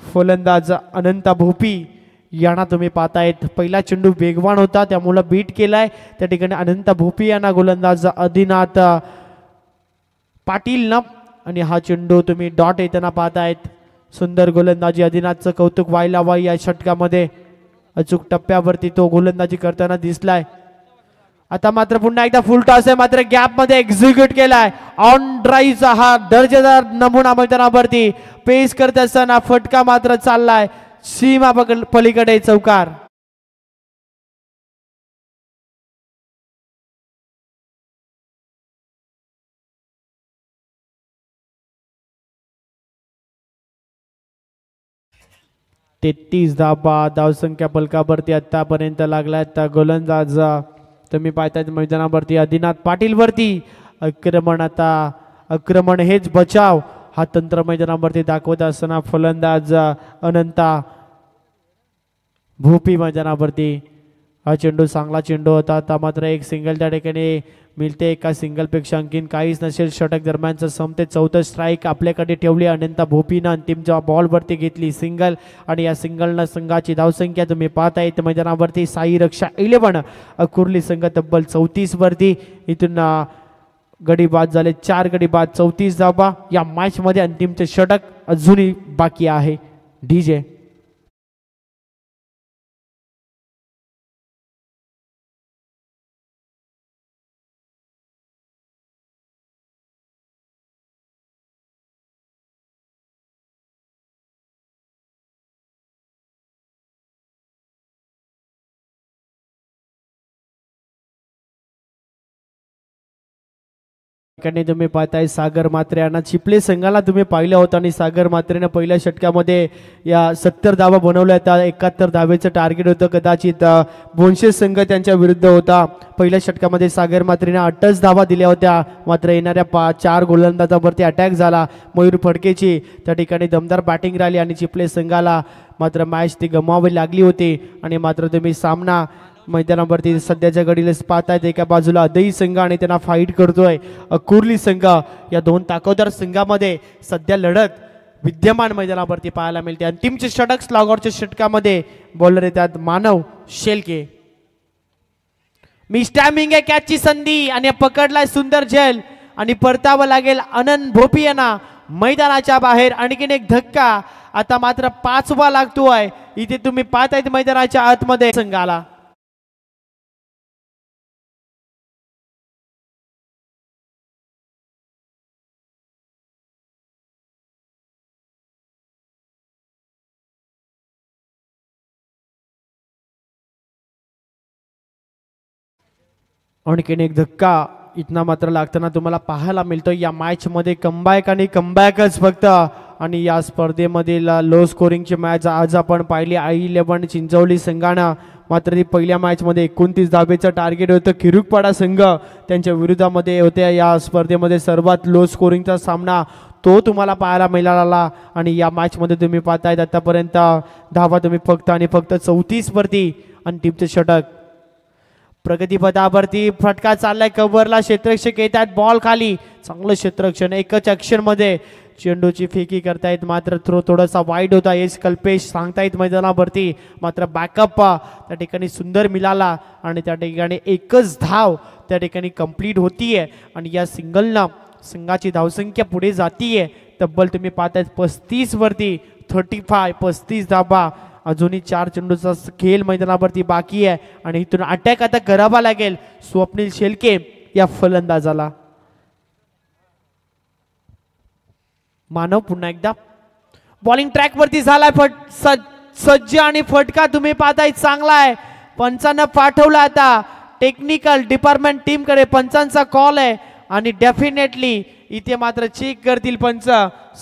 फलंदाज अनंता भोपी यांना तुम्ही पाहतायत. पहिला चेंडू वेगवान होता त्यामुळे बीट केलाय. त्या ठिकाणी अनंता भोपी यांना गोलंदाज आदिनाथ पाटील ना आणि हा चेंडू तुम्ही डॉट येताना पाहतायत. सुंदर गोलंदाजी आदिनाथचं कौतुक व्हायला हवं या षटकामध्ये. अचूक टप्प्यावरती तो गोलंदाजी करताना दिसलाय. आता मात्र पुन्हा एकदा फुल टॉस आहे, मात्र गॅप मध्ये एक्झिक्यूट केलाय. ऑन ड्राईव्हचा हा दर्जेदार नमुना मैदानावरती पेस करत असताना फटका मात्र चाललाय सीमा पलीकडे चौकार. तेहतीस धाबा धावसंख्या फलकावरती आतापर्यंत लागलाय. गोलंदाज तुम्ही पाहतायत मैदानावरती आदिनाथ पाटील वरती आक्रमण. आता आक्रमण हेच बचाव हा तंत्र मैदानावरती दाखवत असताना फलंदाज अनंता भोपी मैदानावरती. हा चेंडू चांगला चेंडू होता. आता मात्र एक सिंगल त्या ठिकाणी मिळते. एका सिंगल पेक्षा आणखीन काहीच नसेल. षटक दरम्यानचं समते 14 स्ट्राईक आपल्याकडे ठेवली. अनंता भोपीनं अंतिम बॉल वरती घेतली सिंगल आणि या सिंगलनं संघाची धावसंख्या तुम्ही पाहता येते मैदानावरती. साई रक्षा 11 कुर्ली संघ तब्बल 34 वरती. इथून गडी बाद झाले 4 गडी बाद 34 धावा. या मॅच मध्ये अंतिमचे षटक अजूनही बाकी आहे. डीजे तुम्ही पाहताय सागर मात्रे यांना चिपले संघाला तुम्ही पाहिलं होतं आणि सागर मात्रेनं पहिल्या षटकामध्ये या 70 धावा बनवल्या. त्या 71 धावेचं टार्गेट होतं. कदाचित बोनशे संघ त्यांच्या विरुद्ध होता. पहिल्या षटकामध्ये सागर मात्रेने 8च धावा दिल्या होत्या. मात्र येणाऱ्या 4 गोलंदाजावरती अटॅक झाला मयूर फडकेची. त्या ठिकाणी दमदार बॅटिंग राहिली आणि चिपले संघाला मात्र मॅच ती गमवावी लागली होती. आणि मात्र तुम्ही सामना मैदानावरती सध्याच्या घडीला पाहतायत. एका बाजूला अदई संघ आणि त्यांना फाईट करतोय कुर्ली संघ. या दोन ताकददार संघामध्ये सध्या लढत विद्यमान मैदानावरती पाहायला मिळते. अंतिमचे षटक स्लॉगरच्या षटकामध्ये बॉलर येतात मानव शेलके. मिस्टॅमिंग आहे कॅचची संधी आणि पकडलाय सुंदर झेल आणि परतावं लागेल आनंद भोपी यांना मैदानाच्या बाहेर. आणखीन एक धक्का. आता मात्र 5वा लागतोय. इथे तुम्ही पाहतायत मैदानाच्या आतमध्ये संघाला आणखीन एक धक्का इथना मात्र लागताना तुम्हाला पाहायला मिळतो. या मॅच मध्ये कमबॅक आणि कमबॅकच फक्त. आणि या स्पर्धेमधील लो स्कोरिंगची मॅच आज आपण पाहिली. i11 चिंचवली संघानं मात्र ती पहिल्या मॅच मध्ये 29 धाबेचं टार्गेट होतं. किरुकपाडा संघ त्यांच्या विरोधामध्ये होते. या स्पर्धेमध्ये सर्वात लो स्कोरिंगचा सामना तो तुम्हाला पाहायला मिळाला. आणि या मॅच मध्ये तुम्ही पाहतायत आतापर्यंत धावा तुम्ही फक्त आणि फक्त 34 वरती. अंतिमचे षटक प्रगतीपथावरती फटका चाललाय कव्हरला. क्षेत्ररक्षक येतात बॉल खाली. चांगलं क्षेत्ररक्षण एकच ॲक्शन मध्ये चेंडूची फेकी करतायत मात्र थ्रो थोडासा वाईड होता. एस कल्पेश सांगतायत मैदानावरती मात्र बॅकअप त्या ठिकाणी सुंदर मिळाला आणि त्या ठिकाणी एकच धाव त्या ठिकाणी कंप्लीट होतीये. आणि या सिंगलनं संघाची धावसंख्या पुढे जातीये. तब्बल तुम्ही पाहतायत 35 वरती 35 35 धावा. अजूनही 4 चेंडूचा खेळ मैदानावरती बाकी आहे आणि इथून अटॅक आता करावा लागेल स्वप्नील शेलके या फलंदाजाला. मानव पुन्हा एकदा बॉलिंग ट्रॅक वरती झालाय. सज्ज आणि फटका तुम्ही पाहताय चांगला आहे. पंचांना पाठवला आता टेक्निकल डिपार्टमेंट टीम कडे. पंचांचा कॉल आहे आणि डेफिनेटली इथे मात्र चेक करतील पंच.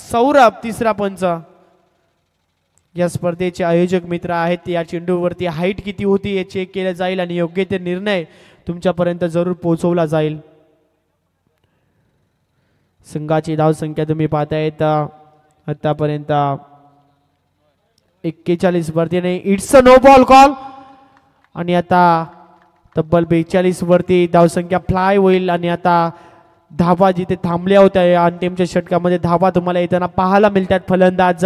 सौरभ तिसरा पंच. या स्पर्धेचे आयोजक मित्र आहेत. या चेंडूवरती हाईट किती होती हे चेक केलं जाईल आणि योग्य ते निर्णय तुमच्यापर्यंत जरूर पोहोचवला जाईल. संघाची धावसंख्या तुम्ही पाहतायत आतापर्यंत 41 वरती. It's a no ball call. आणि आता तब्बल 42 वरती धावसंख्या फ्लाय होईल. आणि आता धावा जिथे थांबल्या होत्या या अंतिमच्या षटकामध्ये धावा तुम्हाला येताना पाहायला मिळतात. फलंदाज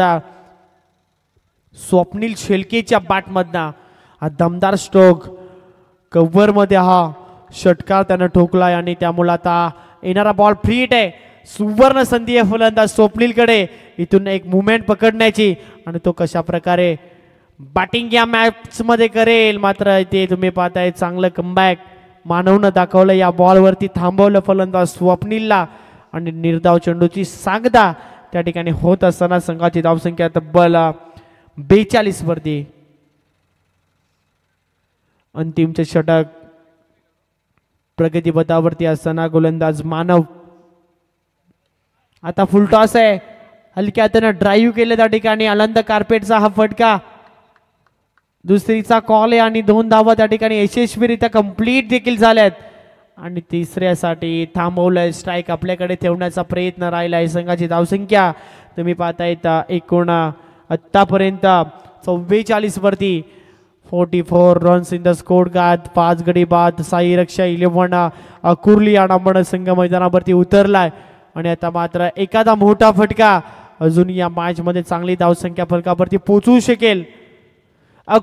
स्वप्नील शेलकेच्या बॅटमधना हा दमदार स्ट्रोक कव्हर मध्ये हा षटकार त्यानं ठोकलाय आणि त्यामुळे आता येणारा बॉल फ्री हिट आहे. सुवर्ण संधी आहे फलंदाज स्वप्नीलकडे इथून एक मुवमेंट पकडण्याची आणि तो कशा प्रकारे बॅटिंग या मॅच मध्ये करेल. मात्र इथे तुम्ही पाहताय चांगलं कमबॅक मानवनं दाखवलं. या बॉलवरती थांबवलं फलंदाज स्वप्नीलला आणि निर्धाव चेंडूची सांगता त्या ठिकाणी होत असताना संघाची धावसंख्या तब्बल 42 वरती. अंतिमचे षटक प्रगतीपथावरती असताना गोलंदाज मानव आता फुल टॉस आहे. हलक्या हाताने ड्राईव्ह केले त्या ठिकाणी. अलंद कार्पेटचा हा फटका दुसरीचा कॉल आहे आणि 2 धावा त्या ठिकाणी यशस्वीरित्या कंप्लीट देखील झाल्यात. आणि तिसऱ्यासाठी थांबवलंय. स्ट्राईक आपल्याकडे ठेवण्याचा प्रयत्न राहिला आहे. संघाची धावसंख्या तुम्ही पाहतायत एकूण आतापर्यंत 44 वरती. 44 runs in the score card. 5 गडी बाद. साई रक्षा 11 कुर्ली आडांबण संघ मैदानावरती उतरलाय आणि आता मात्र एखादा मोठा फटका अजून या मॅच मध्ये चांगली धावसंख्या फलकावरती पोहोचू शकेल.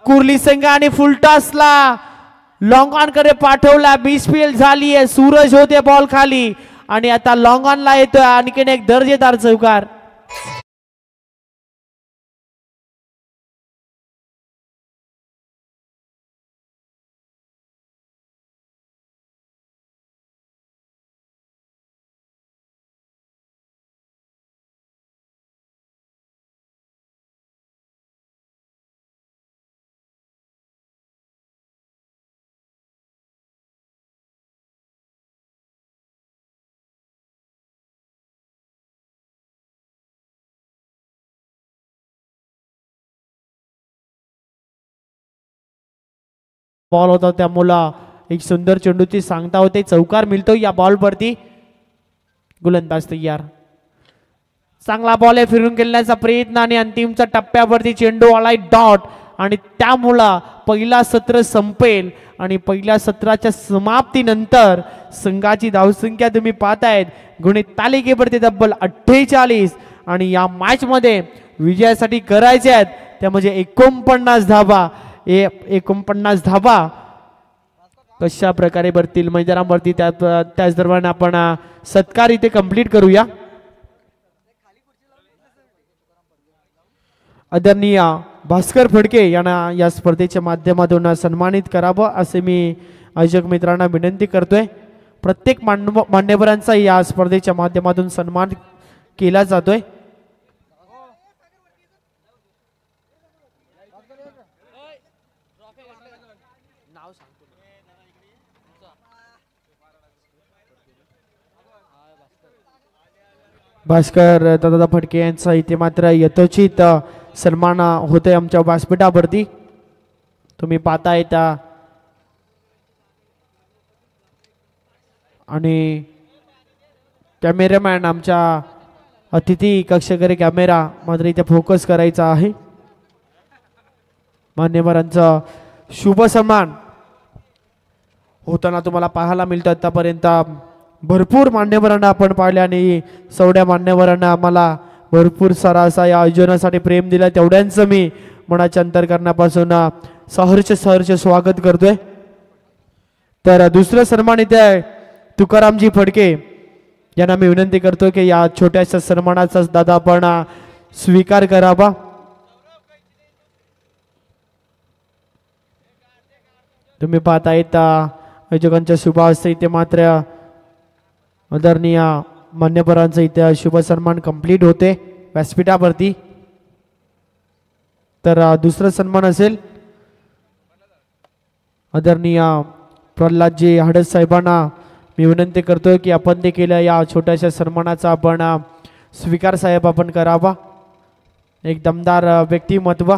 कुर्ली संघ आणि फुलटॉसला लॉंग ऑन कडे पाठवला. मिसफील्ड झाली आहे. सूरज होते बॉल खाली आणि आता लॉंग ऑन ला येतोय आणखीन एक दर्जेदार चौकार. बॉल होता त्यामुळं एक सुंदर चेंडूची सांगता होते. चौकार मिळतो या बॉल वरती. गोलंदाज तयार. चांगला बॉल आहे. फिरून खेळण्याचा प्रयत्न आणि अंतिमच्या टप्प्यावरती चेंडू आलाय डॉट आणि त्यामुळं पहिला सत्र संपेल आणि पहिल्या सत्राच्या समाप्तीनंतर संघाची धावसंख्या तुम्ही पाहतायत गुणित तालिकेवरती तब्बल 48 आणि या मॅच मध्ये विजयासाठी करायचे आहेत त्या म्हणजे 49 धावा. 49 धावा कशा प्रकारे भरतील मैदानावरती त्याच दरम्यान आपण सत्कार इथे कंप्लीट करूया. आदरणीय भास्कर फडके यांना या स्पर्धेच्या माध्यमातून सन्मानित करावं असे मी आयोजक मित्रांना विनंती करतोय. प्रत्येक मान्यवरांचा या स्पर्धेच्या माध्यमातून सन्मान केला जातोय. भास्कर दादा फडके यांचा इथे मात्र यथोचित सन्मान होतोय आमच्या व्यासपीठावरती. तुम्ही पाहता येता आणि कॅमेरामॅन आमच्या अतिथी कक्षाकडे कॅमेरा मात्र इथे फोकस करायचा आहे. मान्यवरांचा शुभ सन्मान होताना तुम्हाला पाहायला मिळतं. आतापर्यंत भरपूर मान्यवरांना आपण पाहिले आणि सवड्या मान्यवरांना आम्हाला भरपूर सारा असा या आयोजनासाठी प्रेम दिला. तेवढ्यांचं मी मनाच्या अंतरकरणापासून सहर्ष स्वागत करतोय. तर दुसरं सन्मान इथे आहे तुकारामजी फडके यांना मी विनंती करतो की या छोट्याशा सन्मानाचा दादा आपण स्वीकार करावा. तुम्ही पाहता येता आयोजकांच्या शुभ हस्ते इथे मात्र आदरणीय मान्यवरांचा इथे शुभ सन्मान कंप्लीट होते व्यासपीठावरती. तर दुसरा सन्मान असेल आदरणीय प्रल्हादजी हडस साहेबांना मी विनंती करतोय की आपण देखील या छोट्याशा सन्मानाचा आपण स्वीकार साहेब आपण करावा. एक दमदार व्यक्तिमत्व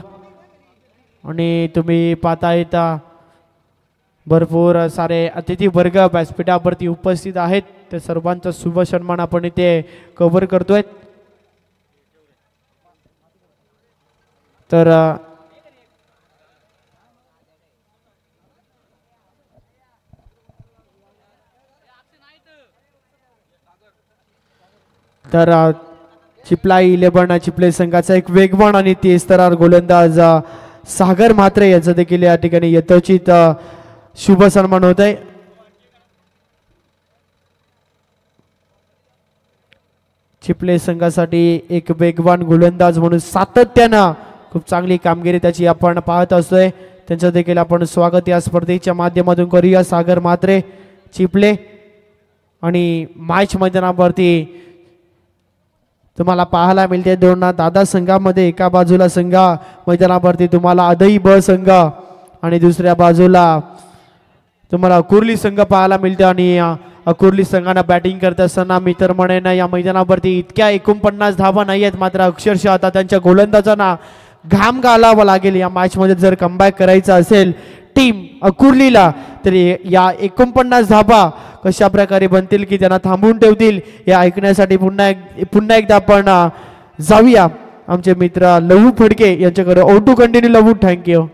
आणि तुम्ही पाहता येता भरपूर सारे अतिथी वर्ग व्यासपीठावरती उपस्थित आहेत. ते सर्वांचा शुभ सन्मान आपण इथे कव्हर करतोय. तर चिपलाई 11 चिपले संघाचा एक वेगवान आणि तेज तरार गोलंदाज सागर म्हात्रे यांचा देखील या ठिकाणी यथोचित शुभ सन्मान होत आहे. चिपले संघासाठी एक वेगवान गोलंदाज म्हणून सातत्यानं खूप चांगली कामगिरी त्याची आपण पाहत असतोय. त्यांचं देखील आपण स्वागत या स्पर्धेच्या माध्यमातून करूया. सागर म्हात्रे चिपले आणि मॅच मैदानावरती तुम्हाला पाहायला मिळते दोन दादा संघामध्ये. एका बाजूला संघ मैदानावरती तुम्हाला अदई ब संघ आणि दुसऱ्या बाजूला तुम्हाला अकुर्ली संघ पाहायला मिळते. आणि अकुर्ली संघानं बॅटिंग करत असताना मी तर म्हणेन या मैदानावरती इतक्या 49 धावा नाही आहेत. मात्र अक्षरशः आता त्यांच्या गोलंदाजांना घाम घालावा लागेल. या मॅच मध्ये जर कमबॅक करायचं असेल टीम अकुर्लीला तर या 49 धावा कशा प्रकारे बनतील की त्यांना थांबवून ठेवतील हे ऐकण्यासाठी पुन्हा एकदा आपण जाऊया आमचे मित्र लवू फडके यांच्याकडे. Oh to continue Lavu. Thank you.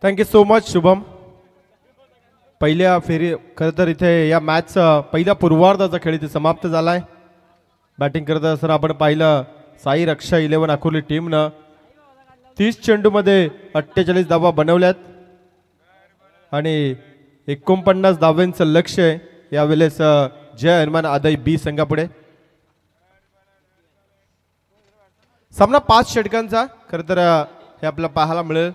Thank you so much Shubham. पहिल्या फेरी खरं तर इथे या मॅचचा पहिला पूर्वार्धाचा खेळ इथे समाप्त झाला आहे. बॅटिंग करत असताना आपण पाहिलं साई रक्षा 11 अकोली टीमनं 30 चेंडूमध्ये 48 धावा बनवल्यात आणि 49 धावांचं लक्ष आहे यावेळेस जय हनुमान आदई बी संघापुढे. सामना 5 षटकांचा खरं तर हे आपल्याला पाहायला मिळेल.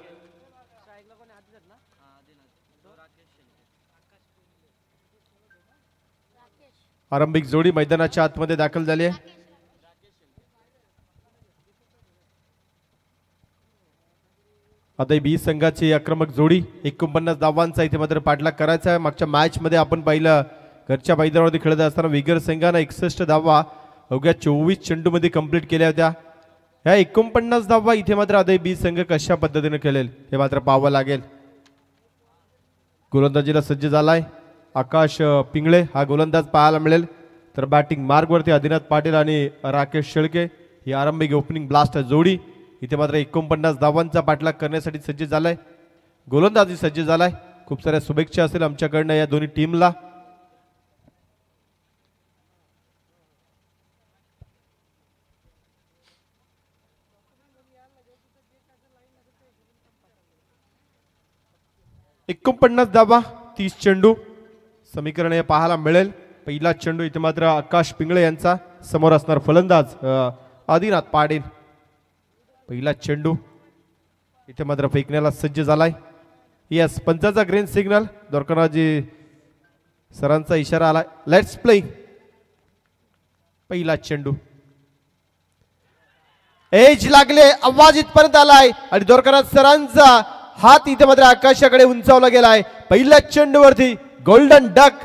आरंभिक जोडी मैदानाच्या आतमध्ये दाखल झाली आहे. आता बी संघाची आक्रमक जोडी 49 धावांचा इथे मात्र पाठलाग करायचा आहे. मागच्या मॅच मध्ये आपण पाहिलं घरच्या मैदानावरती खेळत असताना विगर संघानं 61 धावा अवघ्या 24 चेंडूमध्ये कंप्लीट केल्या होत्या. ह्या 49 धावा इथे मात्र आदय बी संघ कशा पद्धतीने खेळेल हे मात्र पाहावं लागेल. गोलंदाजीला सज्ज झालाय आकाश पिंगळे हा गोलंदाज पाहायला मिळेल. तर बॅटिंग मार्गवरती आदिनाथ पाटील आणि राकेश शेळके ही आरंभिक ओपनिंग ब्लास्ट जोडी इथे मात्र 49 धावांचा पाठलाग करण्यासाठी सज्ज झालाय. गोलंदाजी सज्ज झालाय. खूप साऱ्या शुभेच्छा असेल आमच्याकडनं या दोन्ही टीमला. एकोणपन्नास धावा 30 चेंडू समीकरण हे पाहायला मिळेल. पहिला चेंडू इथे मात्र आकाश पिंगळे यांचा समोर असणार फलंदाज आदिनाथ पाटील. पहिला चेंडू इथे मात्र फेकण्याला सज्ज झालाय. यस पंचाचा ग्रीन सिग्नल द्वारकाराजी सरांचा इशारा आलाय. Let's play. पहिला चेंडू एज लागले आवाज इथपर्यंत आलाय आणि द्वारकाराज सरांचा हात इथे मात्र आकाशाकडे उंचावला गेलाय. पहिल्या चेंडूवरती golden duck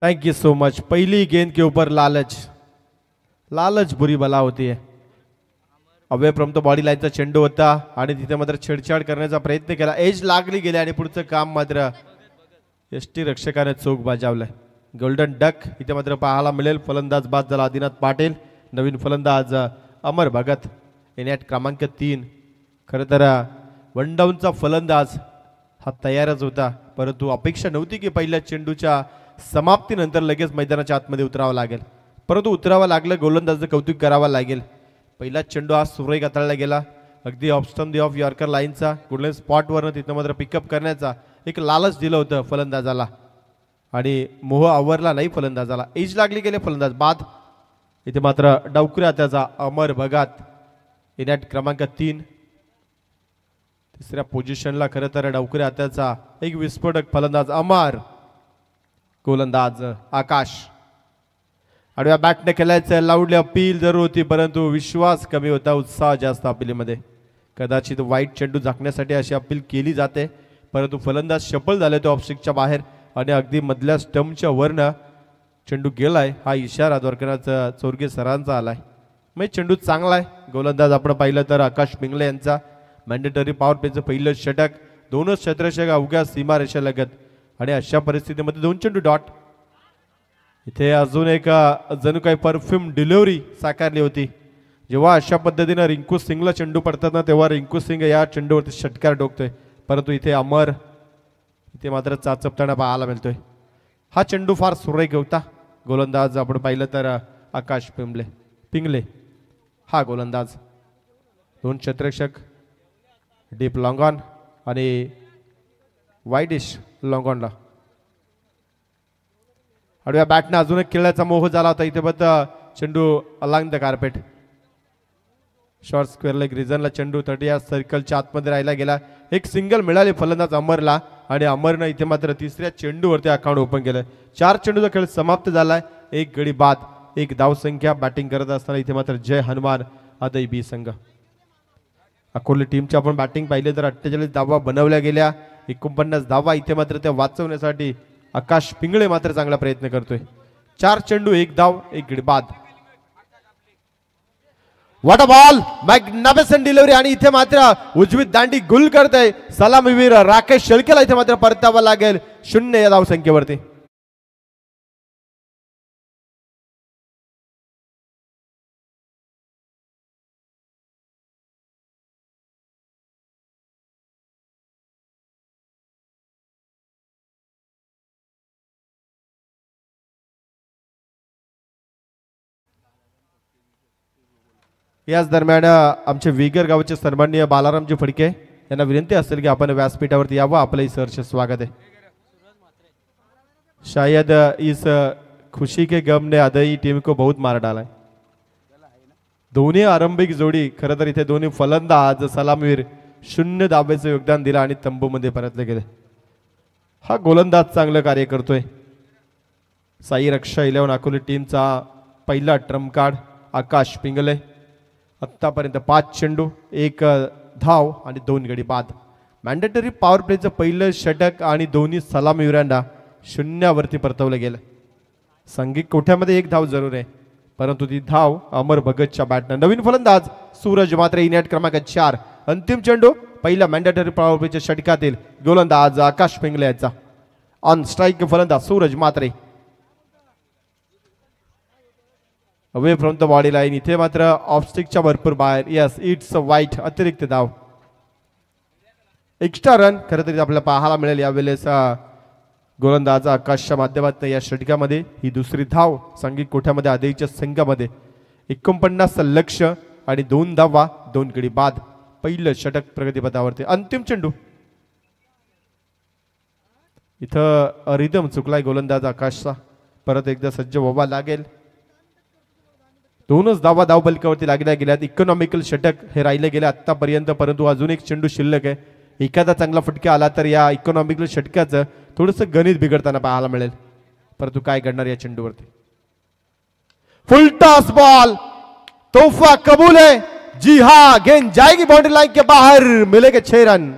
thank you so much. पहली गेंद के ऊपर लालच लालच बुरी बला होती है. अवे फ्रॉम द बॉडी लाईनचा चेंडू होता आणि तिथे मात्र छेडछाड करण्याचा प्रयत्न केला. एज लागली गेली आणि पुढचं काम मात्र यष्टी रक्षकाने चोख बजावलाय. गोल्डन डक इथे मात्र पाहायला मिळेल. फलंदाज बाद झाला आदिनाथ पाटील. नवीन फलंदाज अमर भगत एनॅट क्रमांक 3. खरं तर वन डाऊनचा फलंदाज हा तयारच होता परंतु अपेक्षा नव्हती की पहिल्या चेंडूच्या समाप्तीनंतर लगेच मैदानाच्या आतमध्ये उतरावं लागेल. परंतु उतरावं लागलं. गोलंदाजाचं कौतुक करावं लागेल. पहिला चेंडू आज सुरेख हाताळला गेला. अगदी ऑफस्टम दी ऑफ यॉर्कर लाईनचा गोल्डन स्पॉटवरनं तिथं मात्र पिकअप करण्याचा एक लालच दिलं होतं फलंदाजाला आणि मोह आवरला नाही फलंदाजाला. एज लागली गेले फलंदाज बाद. इथे मात्र डावकुऱ्या त्याचा अमर भगत इनॅट क्रमांक 3. तिसऱ्या पोझिशनला खरं तर डावकुऱ्या त्याचा एक विस्फोटक फलंदाज अमर. गोलंदाज आकाश. आडव्या बॅटने खेळायचं लावली अपील जरूर होती परंतु विश्वास कमी होता उत्साह जास्त अपीलमध्ये. कदाचित वाईट चेंडू झाकण्यासाठी अशी अपील केली जाते परंतु फलंदाज सफल झाले तो ऑफस्टिकच्या बाहेर आणि अगदी मधल्या स्टंपच्या वरनं चेंडू गेलाय हा इशारा द्वारकानाचा चोरगे सरांचा आलाय. मग चेंडू चांगला आहे. गोलंदाज आपण पाहिलं तर आकाश पिंगळे यांचा मॅन्डेटरी पॉवर प्लेचं पहिलं षटक. दोनच क्षेत्ररक्षक अवघ्या सीमारेषा लगत आणि अशा परिस्थितीमध्ये 2 चेंडू डॉट. इथे अजून एक जणू काही परफ्यूम डिलिव्हरी साकारली होती. जेव्हा अशा पद्धतीनं रिंकू सिंगला चेंडू पडतात ना तेव्हा रिंकू सिंग या चेंडूवरती षटकार ठोकतोय परंतु इथे अमर इथे मात्र चाचपताना पाहायला मिळतोय. हा चेंडू फार सुरेख होता. गोलंदाज आपण पाहिलं तर आकाश पिंगले हा गोलंदाज. 2 क्षेत्ररक्षक डीप लॉंग ऑन आणि वाईडिश लॉंग ऑनला. आडव्या बॅटने अजून एक खेळायचा मोह झाला होता. इथे बघ चेंडू along the carpet short square leg रिजनला चेंडू 30 या सर्कलच्या आतमध्ये राहिला गेला. एक सिंगल मिळाले फलंदाज अमरला आणि अमरनं इथे मात्र तिसऱ्या चेंडूवरती अकाउंट ओपन केलं. 4 चेंडूचा खेळ समाप्त झालाय. 1 गडी बाद 1 धावसंख्या. बॅटिंग करत असताना इथे मात्र जय हनुमान आदय बी संघ. अकोले टीमची आपण बॅटिंग पाहिली तर 48 धावा बनवल्या गेल्या. 49 धावा इथे मात्र त्या वाचवण्यासाठी आकाश पिंगळे मात्र चांगला प्रयत्न करतोय. 4 चेंडू 1 धाव 1 गडी बाद. What a ball magnificent delivery आणि इथे मात्र उजवी दांडी गुल करतोय सलामीवीर राकेश शेळकेला इथे मात्र परतावा लागेल 0 या धावसंख्येवरती. याच दरम्यान आमचे विगर गावचे सन्माननीय बालारामजी फडके यांना विनंती असेल की आपण व्यासपीठावरती यावं. आपलंही सहर्ष स्वागत आहे. शायद इस खुशी के गम ने आधी टीम को बहुत मार डाला है. दोन्ही आरंभिक जोडी खरं तर इथे दोन्ही फलंदाज सलामीवीर 0 धावेचं योगदान दिलं आणि तंबूमध्ये परतले गेले. हा गोलंदाज चांगलं कार्य करतोय. साई रक्षा 11 अकोले टीमचा पहिला ट्रम्प कार्ड आकाश पिंगले. आत्तापर्यंत 5 चेंडू 1 धाव आणि 2 गडी बाद. मॅन्डेटरी पॉवर प्लेचं पहिलं षटक आणि दोन्ही सलामीवीरांना 0 वरती परतवलं गेलं. संघिक कोठ्यामध्ये 1 धाव जरूर आहे, परंतु ती धाव अमर भगतच्या बॅटनं. नवीन फलंदाज सूरज मात्रे इनिंग क्रमांक 4. अंतिम चेंडू पहिला मॅन्डेटरी पॉवर प्लेच्या षटकातील गोलंदाज आकाश पिंगले याचा. ऑन स्ट्राईक फलंदाज Suraj Mhatre. Away from the body line. इथे मात्र ऑफस्टिकच्या भरपूर बाहेर. यस, इट्स वाईट. अतिरिक्त धाव. एक्स्ट्रा रन खरं तरी आपल्याला पाहायला मिळेल यावेळेस गोलंदाज आकाशच्या माध्यमातून या षटकामध्ये. ही दुसरी धाव संघिक कोठ्यामध्ये आधीच्या संघामध्ये. 49 लक्ष आणि 2 धावा 2 गडी बाद. पहिलं षटक प्रगतीपथावरती. अंतिम चेंडू इथं रिदम चुकलाय गोलंदाज आकाशचा. परत एकदा सज्ज व्हावा लागेल. 2च धावा धाव बलकावरती लागल्या गेल्यात. इकॉनॉमिकल षटक हे राहिले गेले आतापर्यंत, परंतु अजून एक चेंडू शिल्लक आहे. एखादा चांगला फटका आला तर या इकॉनॉमिकल षटकाचं थोडंसं गणित बिघडताना पाहायला मिळेल. परंतु काय घडणार या चेंडूवरती. फुल टॉस बॉल. तोहफा कबूल है. जी हाँ, गेंद जाएगी बाउंड्री लाइन के बाहर. मिलेंगे 6 रन.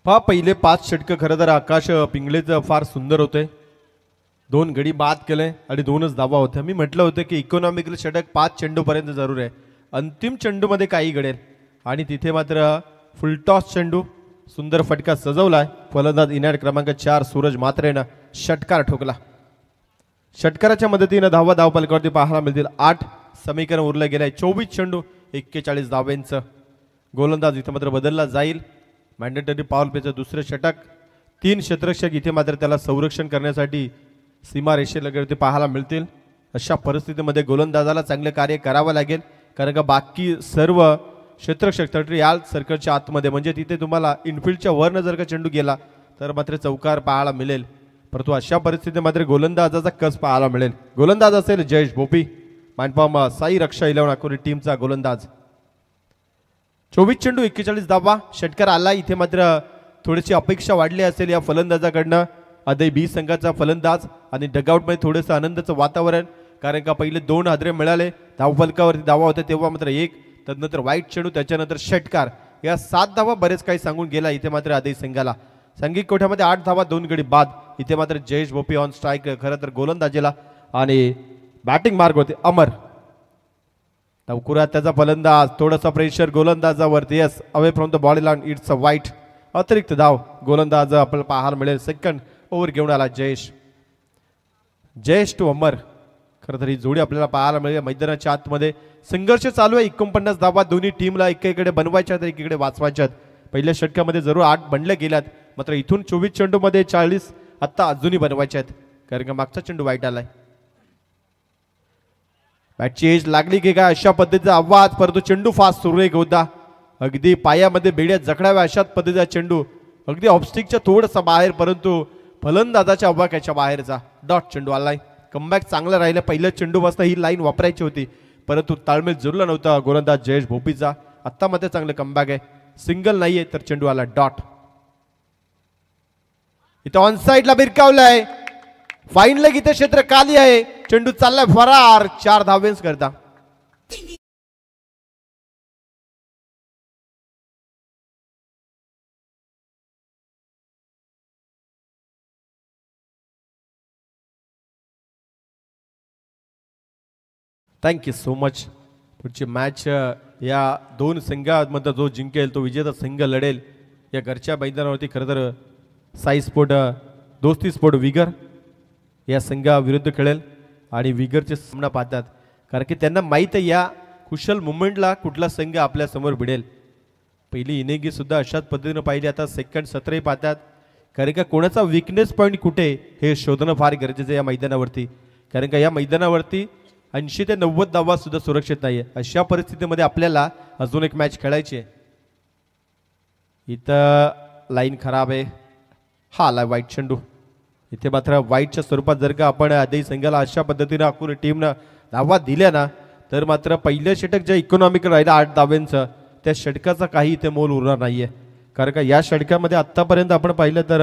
पहा, पहिले 5 षटक खरं तर आकाश पिंगलेचं फार सुंदर होते. 2 गडी बाद केले आणि 2च धावा होत्या. मी म्हटलं होतं की इकॉनॉमिकल षटक 5 चेंडूपर्यंत जरूर आहे. अंतिम चेंडूमध्ये काही घडेल आणि तिथे मात्र फुलटॉस चेंडू. सुंदर फटका सजवलाय. फलंदाज इनिंग क्रमांक 4 सूरज मात्रेनं षटकार ठोकला. षटकाराच्या मदतीनं धावा धावपलकावरती पाहायला मिळतील 8. समीकरण उरलं गेलंय. 24 चेंडू 41 धावेंचं. गोलंदाज इथे मात्र बदलला जाईल. मॅन्डेटरी पॉवर प्लेचं दुसरं षटक. 3 क्षेत्ररक्षक इथे मात्र त्याला संरक्षण करण्यासाठी सीमारेषेलगती पाहायला मिळतील. अशा परिस्थितीमध्ये गोलंदाजाला चांगलं कार्य करावं लागेल, कारण का बाकी सर्व क्षेत्ररक्षक तरी याल सर्कलच्या आतमध्ये, म्हणजे तिथे तुम्हाला इनफिल्डच्या वरनं जर का चेंडू गेला तर मात्र चौकार पाहायला मिळेल. परंतु अशा परिस्थितीमध्ये मात्र गोलंदाजाचा कस पाहायला मिळेल. गोलंदाज असेल जयेश भोपी. मानपाम साई रक्षा 11 अकोले टीमचा गोलंदाज. 24 चेंडू 41 धावा. षटकार आला. इथे मात्र थोडीशी अपेक्षा वाढली असेल या फलंदाजाकडनं. अदय बी संघाचा फलंदाज आणि डगआउटमध्ये थोडंसं आनंदाचं वातावरण, कारण का पहिले 2 हादरे मिळाले. धावफलकावरती धावा होत्या तेव्हा मात्र 1, त्यानंतर वाईट चेंडू, त्याच्यानंतर षटकार. या 7 धावा बरेच काही सांगून गेला इथे मात्र अदय संघाला. संघिक कोठ्यामध्ये 8 धावा 2 गडी बाद. इथे मात्र जयेश भोपी ऑन स्ट्राईक. खरं तर गोलंदाजीला आणि बॅटिंग मार्ग होते अमर. लवकरात त्याचा फलंदाज. थोडासा प्रेशर गोलंदाजावरती. Yes, away from the body line. It's a wide. अतिरिक्त धाव गोलंदाज आपल्याला पाहायला मिळेल. सेकंड ओव्हर घेऊन आला जयेश टू अमर. खरं तर ही जोडी आपल्याला पाहायला मिळेल. मैदानाच्या आतमध्ये संघर्ष चालू आहे. 49 धावा दोन्ही टीमला एकीकडे बनवायच्या तर एकीकडे वाचवायच्यात. पहिल्या षटकामध्ये जरूर 8 बनल्या गेल्यात, मात्र इथून 24 चेंडूमध्ये 40 आत्ता अजूनही बनवायच्या आहेत, कारण का मागचा चेंडू वाईट आलाय. बॅटची एज लागली की काय अशा पद्धतीचा आवाज, परंतु चेंडू फास्ट सुरेख होता. अगदी पायामध्ये बेड्या जखडाव्या अशाच पद्धतीचा चेंडू. अगदी ऑफस्टिकच्या थोडंसं बाहेर, परंतु फलंदाजाच्या अवाक्याच्या बाहेरचा डॉट चेंडू आलाय. कमबॅक चांगलं राहिलं. पहिल्या चेंडूपासून ही लाईन वापरायची होती, परंतु ताळमेळ जुळला नव्हता गोलंदाज जयेश भोपीचा. आत्ता मध्ये चांगलं कमबॅक आहे. सिंगल नाहीये तर चेंडू आला डॉट. इथं ऑन साइडला बिरकावलाय. फाईन लेग इथे क्षेत्र खाली आहे. चेंडू चाललाय फरार. 4 धावेच करता. Thank you so much. पुढची मॅच या 2 संघांमध्ये जो जिंकेल तो विजेता संघ लढेल. या घरच्या मैदानावरती खरं तर साई स्पोर्ट दोस्ती स्पोर्ट विगर या संघाविरुद्ध खेळेल आणि विगरचे सामना पाहतात कारण की त्यांना माहीत आहे या कुशल मुवमेंटला कुठला संघ आपल्या समोर भिडेल. पहिली इनिंगी सुद्धा अशाच पद्धतीनं पाहिजे. आता सेकंड सत्रही पाहतात कारण का कोणाचा विकनेस पॉईंट कुठे हे शोधणं फार गरजेचं आहे या मैदानावरती. कारण का या मैदानावरती 80 ते 90 धावा सुद्धा सुरक्षित नाही आहे. अशा परिस्थितीमध्ये आपल्याला अजून एक मॅच खेळायची आहे. इथं लाईन खराब आहे. हा आला वाईट चेंडू. इथे मात्र वाईटच्या स्वरूपात जर का आपण आधी संघाला अशा पद्धतीनं आखून टीमनं धावा दिल्या ना तर मात्र पहिलं षटक जे इकॉनॉमिकल राहिलं 8 धाव्यांचं त्या षटकाचा काही इथे मोल उरणार नाहीये. कारण का या षटकामध्ये आत्तापर्यंत आपण पाहिलं तर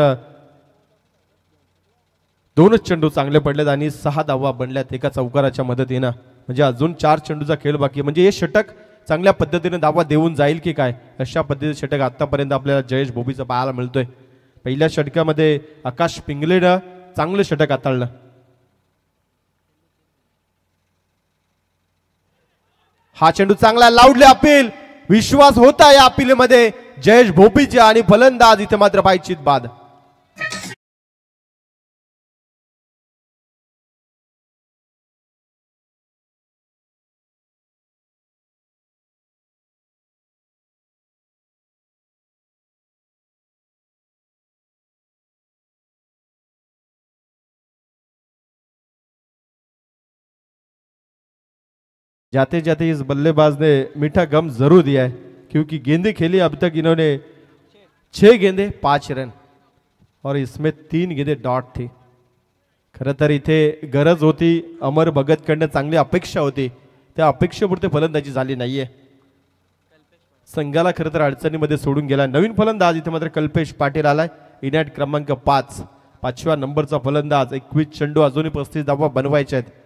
2च चेंडू चांगले पडलेत आणि 6 धावा बनल्यात एका चौकाराच्या मदतीनं. म्हणजे अजून 4 चेंडूचा खेळ बाकी. म्हणजे हे षटक चांगल्या पद्धतीने धावा देऊन जाईल की काय अशा पद्धतीचं षटक आत्तापर्यंत आपल्याला जयेश भोबीचं पाहायला मिळतोय. पहिल्या षटकामध्ये आकाश पिंगलेनं चांगलं षटक हाताळलं. हा चेंडू चांगला लावले अपील. विश्वास होता या अपीलमध्ये जयेश भोपीचे आणि फलंदाज इथे मात्र पायचीत बाद. जाते जाते इस बल्लेबाज ने मीठा गम जरूर दिया है क्योंकि गेंदे खेली अब तक इन्होंने 6 गेंदे 5 रन और इसमें 3 गेंदे डॉट थी. खरं तर इथे गरज होती अमर भगतकडनं चांगली अपेक्षा होती त्या अपेक्षेपुरते फलंदाजी झाली नाहीये. संघाला खरं तर अडचणीमध्ये सोडून गेला. नवीन फलंदाज इथे मात्र कल्पेश पाटील आलाय. इनॅट क्रमांक 5 5व्या नंबरचा फलंदाज. 21 चेंडू अजूनही 35 धावा बनवायचे आहेत.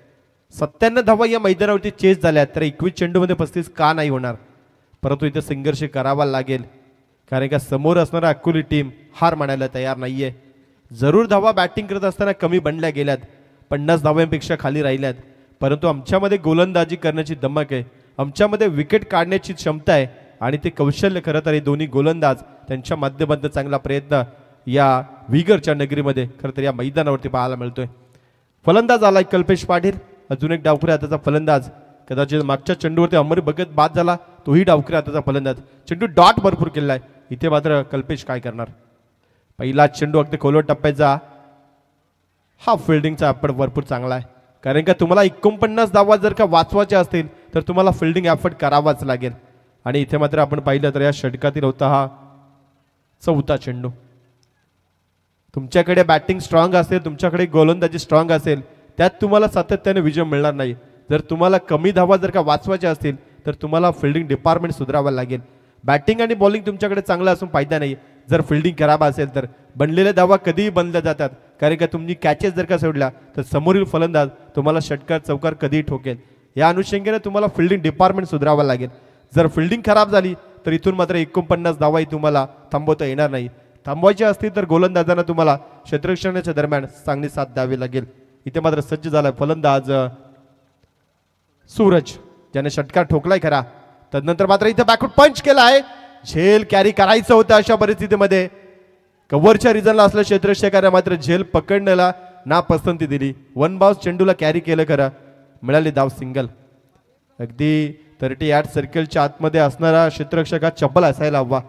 97 धावा या मैदानावरती चेस झाल्या तर 21 चेंडूमध्ये 35 का नाही होणार. परंतु इथे संघर्ष करावा लागेल कारण का समोर असणारा अकोली टीम हार मानायला तयार नाहीये. जरूर धावा बॅटिंग करत असताना कमी बनल्या गेल्यात 50 धाव्यांपेक्षा खाली राहिल्यात परंतु आमच्यामध्ये गोलंदाजी करण्याची धमक आहे. आमच्यामध्ये विकेट काढण्याची क्षमता आहे आणि ते कौशल्य खरं तर हे दोन्ही गोलंदाज त्यांच्या माध्यमातून चांगला प्रयत्न या विगरच्या नगरीमध्ये खरं तर या मैदानावरती पाहायला मिळतोय. फलंदाज आलाय कल्पेश पाटील. अजून एक डावखुऱ्या हाताचा फलंदाज. कदाचित मागच्या चेंडूवरती अमर भगत बाद झाला तोही डावखुऱ्या हाताचा फलंदाज. चेंडू डॉट भरपूर केलाय. इथे मात्र कल्पेश काय करणार. पहिला चेंडू अगदी खोलवर टप्प्याचा. हा फिल्डिंगचा एफर्ट भरपूर चांगला आहे कारण का तुम्हाला 49 धावा जर का वाचवायचे असतील तर तुम्हाला फिल्डिंग एफर्ट करावाच लागेल. आणि इथे मात्र आपण पाहिलं तर या षटकातील होता हा 4था चेंडू. तुमच्याकडे बॅटिंग स्ट्रॉंग असेल तुमच्याकडे गोलंदाजी स्ट्रॉंग असेल त्यात तुम्हाला सातत्याने विजय मिळणार नाही. जर तुम्हाला कमी धावा जर का वाचवायच्या असतील तर तुम्हाला फिल्डिंग डिपार्टमेंट सुधारावं लागेल. बॅटिंग आणि बॉलिंग तुमच्याकडे चांगलं असून फायदा नाही जर फिल्डिंग खराब असेल तर. बनलेल्या धावा कधीही बनल्या जातात कारण का तुम्ही कॅचेस जर का सोडल्या तर समोरील फलंदाज तुम्हाला षटकार चौकार कधीही ठोकेल. या अनुषंगाने तुम्हाला फिल्डिंग डिपार्टमेंट सुधारावं लागेल. जर फिल्डिंग खराब झाली तर इथून मात्र 49 धावाही तुम्हाला थांबवता येणार नाही. थांबवायचे असतील तर गोलंदाजांना तुम्हाला क्षेत्ररक्षणाच्या दरम्यान चांगली साथ द्यावी लागेल. इथे मात्र सज्ज झालाय फलंदाज सूरज ज्याने षटकार ठोकलाय खरा. तदनंतर मात्र इथे बॅकवर्ड पंच केला आहे. झेल कॅरी करायचं होतं अशा परिस्थितीमध्ये. कव्हरच्या रिजनला असल्या क्षेत्ररक्षकाने मात्र झेल पकडण्याला ना पसंती दिली. 1 बाउन्स चेंडूला कॅरी केलं खरं. मिळाली धाव सिंगल. अगदी 38 सर्कलच्या आतमध्ये असणारा क्षेत्ररक्षक हा चप्पल असायला हवा.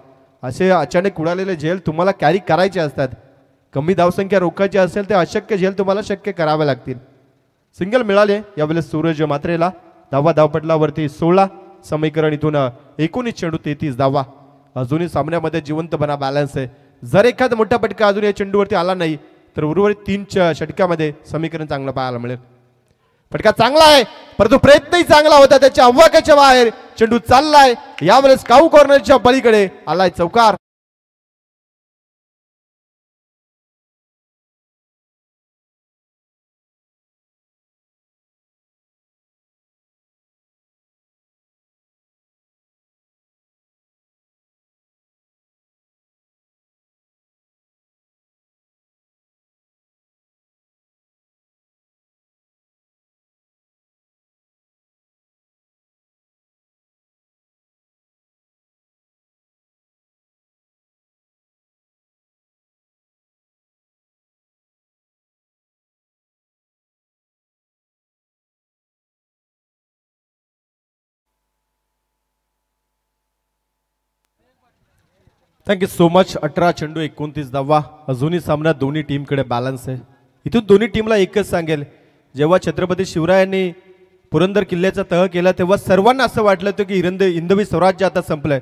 असे अचानक उडालेले झेल तुम्हाला कॅरी करायचे असतात. कमी धावसंख्या रोखायची असेल तर अशक्य झेल तुम्हाला शक्य करावे लागतील. सिंगल मिळाले यावेळेस सूरज मात्रेला. धावपटलावरती 16 समीकरण इथून 19 चेंडू 33 धावा. अजूनही सामन्यामध्ये जिवंतपणा बॅलन्स आहे. जर एखादा मोठा फटका अजून या चेंडूवरती आला नाही तर उर्वरित 3 षटकामध्ये समीकरण चांगलं पाहायला मिळेल. फटका चांगला आहे परंतु प्रयत्नही चांगला होता. त्याच्या आव्हाकाच्या बाहेर चेंडू चाललाय. यावेळेस काऊ कॉर्नरच्या पलीकडे आलाय चौकार. Thank you so much. 18 चेंडू 29 धावा. अजूनही सामन्यात दोन्ही टीमकडे बॅलन्स आहे. इथून दोन्ही टीमला एकच सांगेल, जेव्हा छत्रपती शिवरायांनी पुरंदर किल्ल्याचा तह केला तेव्हा सर्वांना असं वाटलं होतं की हिंदवी स्वराज्य आता संपलंय,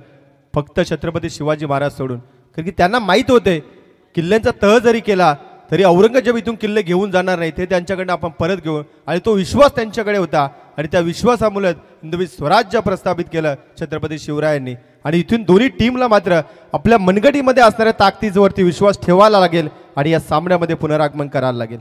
फक्त छत्रपती शिवाजी महाराज सोडून. कारण की त्यांना माहीत होते किल्ल्यांचा तह जरी केला तरी औरंगजेब इथून किल्ले घेऊन जाणार नाही, ते त्यांच्याकडनं आपण परत घेऊ. आणि तो विश्वास त्यांच्याकडे होता आणि त्या विश्वासामुळे हिंदवी स्वराज्य प्रस्थापित केलं छत्रपती शिवरायांनी. आणि इथून दोन्ही टीमला मात्र आपल्या मनगटीमध्ये असणाऱ्या ताकदीवरती विश्वास ठेवायला लागेल आणि या सामन्यामध्ये पुनरागमन करायला लागेल.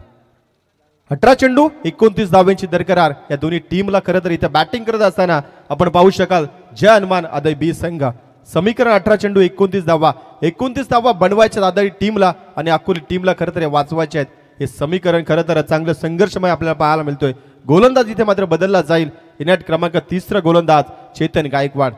18 चेंडू 29 धावांची दरकरार. या दोन्ही टीमला खरं तर इथं बॅटिंग करत असताना आपण पाहू शकाल जय हनुमान आदय बी संघ. समीकरण 18 चेंडू 29 धावा. 29 धावा बनवायच्या आदळी टीमला आणि अकोली टीमला खरं तर वाचवायचे आहेत. हे समीकरण खरं तर चांगलं संघर्षमय आपल्याला पाहायला मिळतोय. गोलंदाज इथे मात्र बदलला जाईल. इनॅट क्रमांक 30 गोलंदाज चेतन गायकवाड.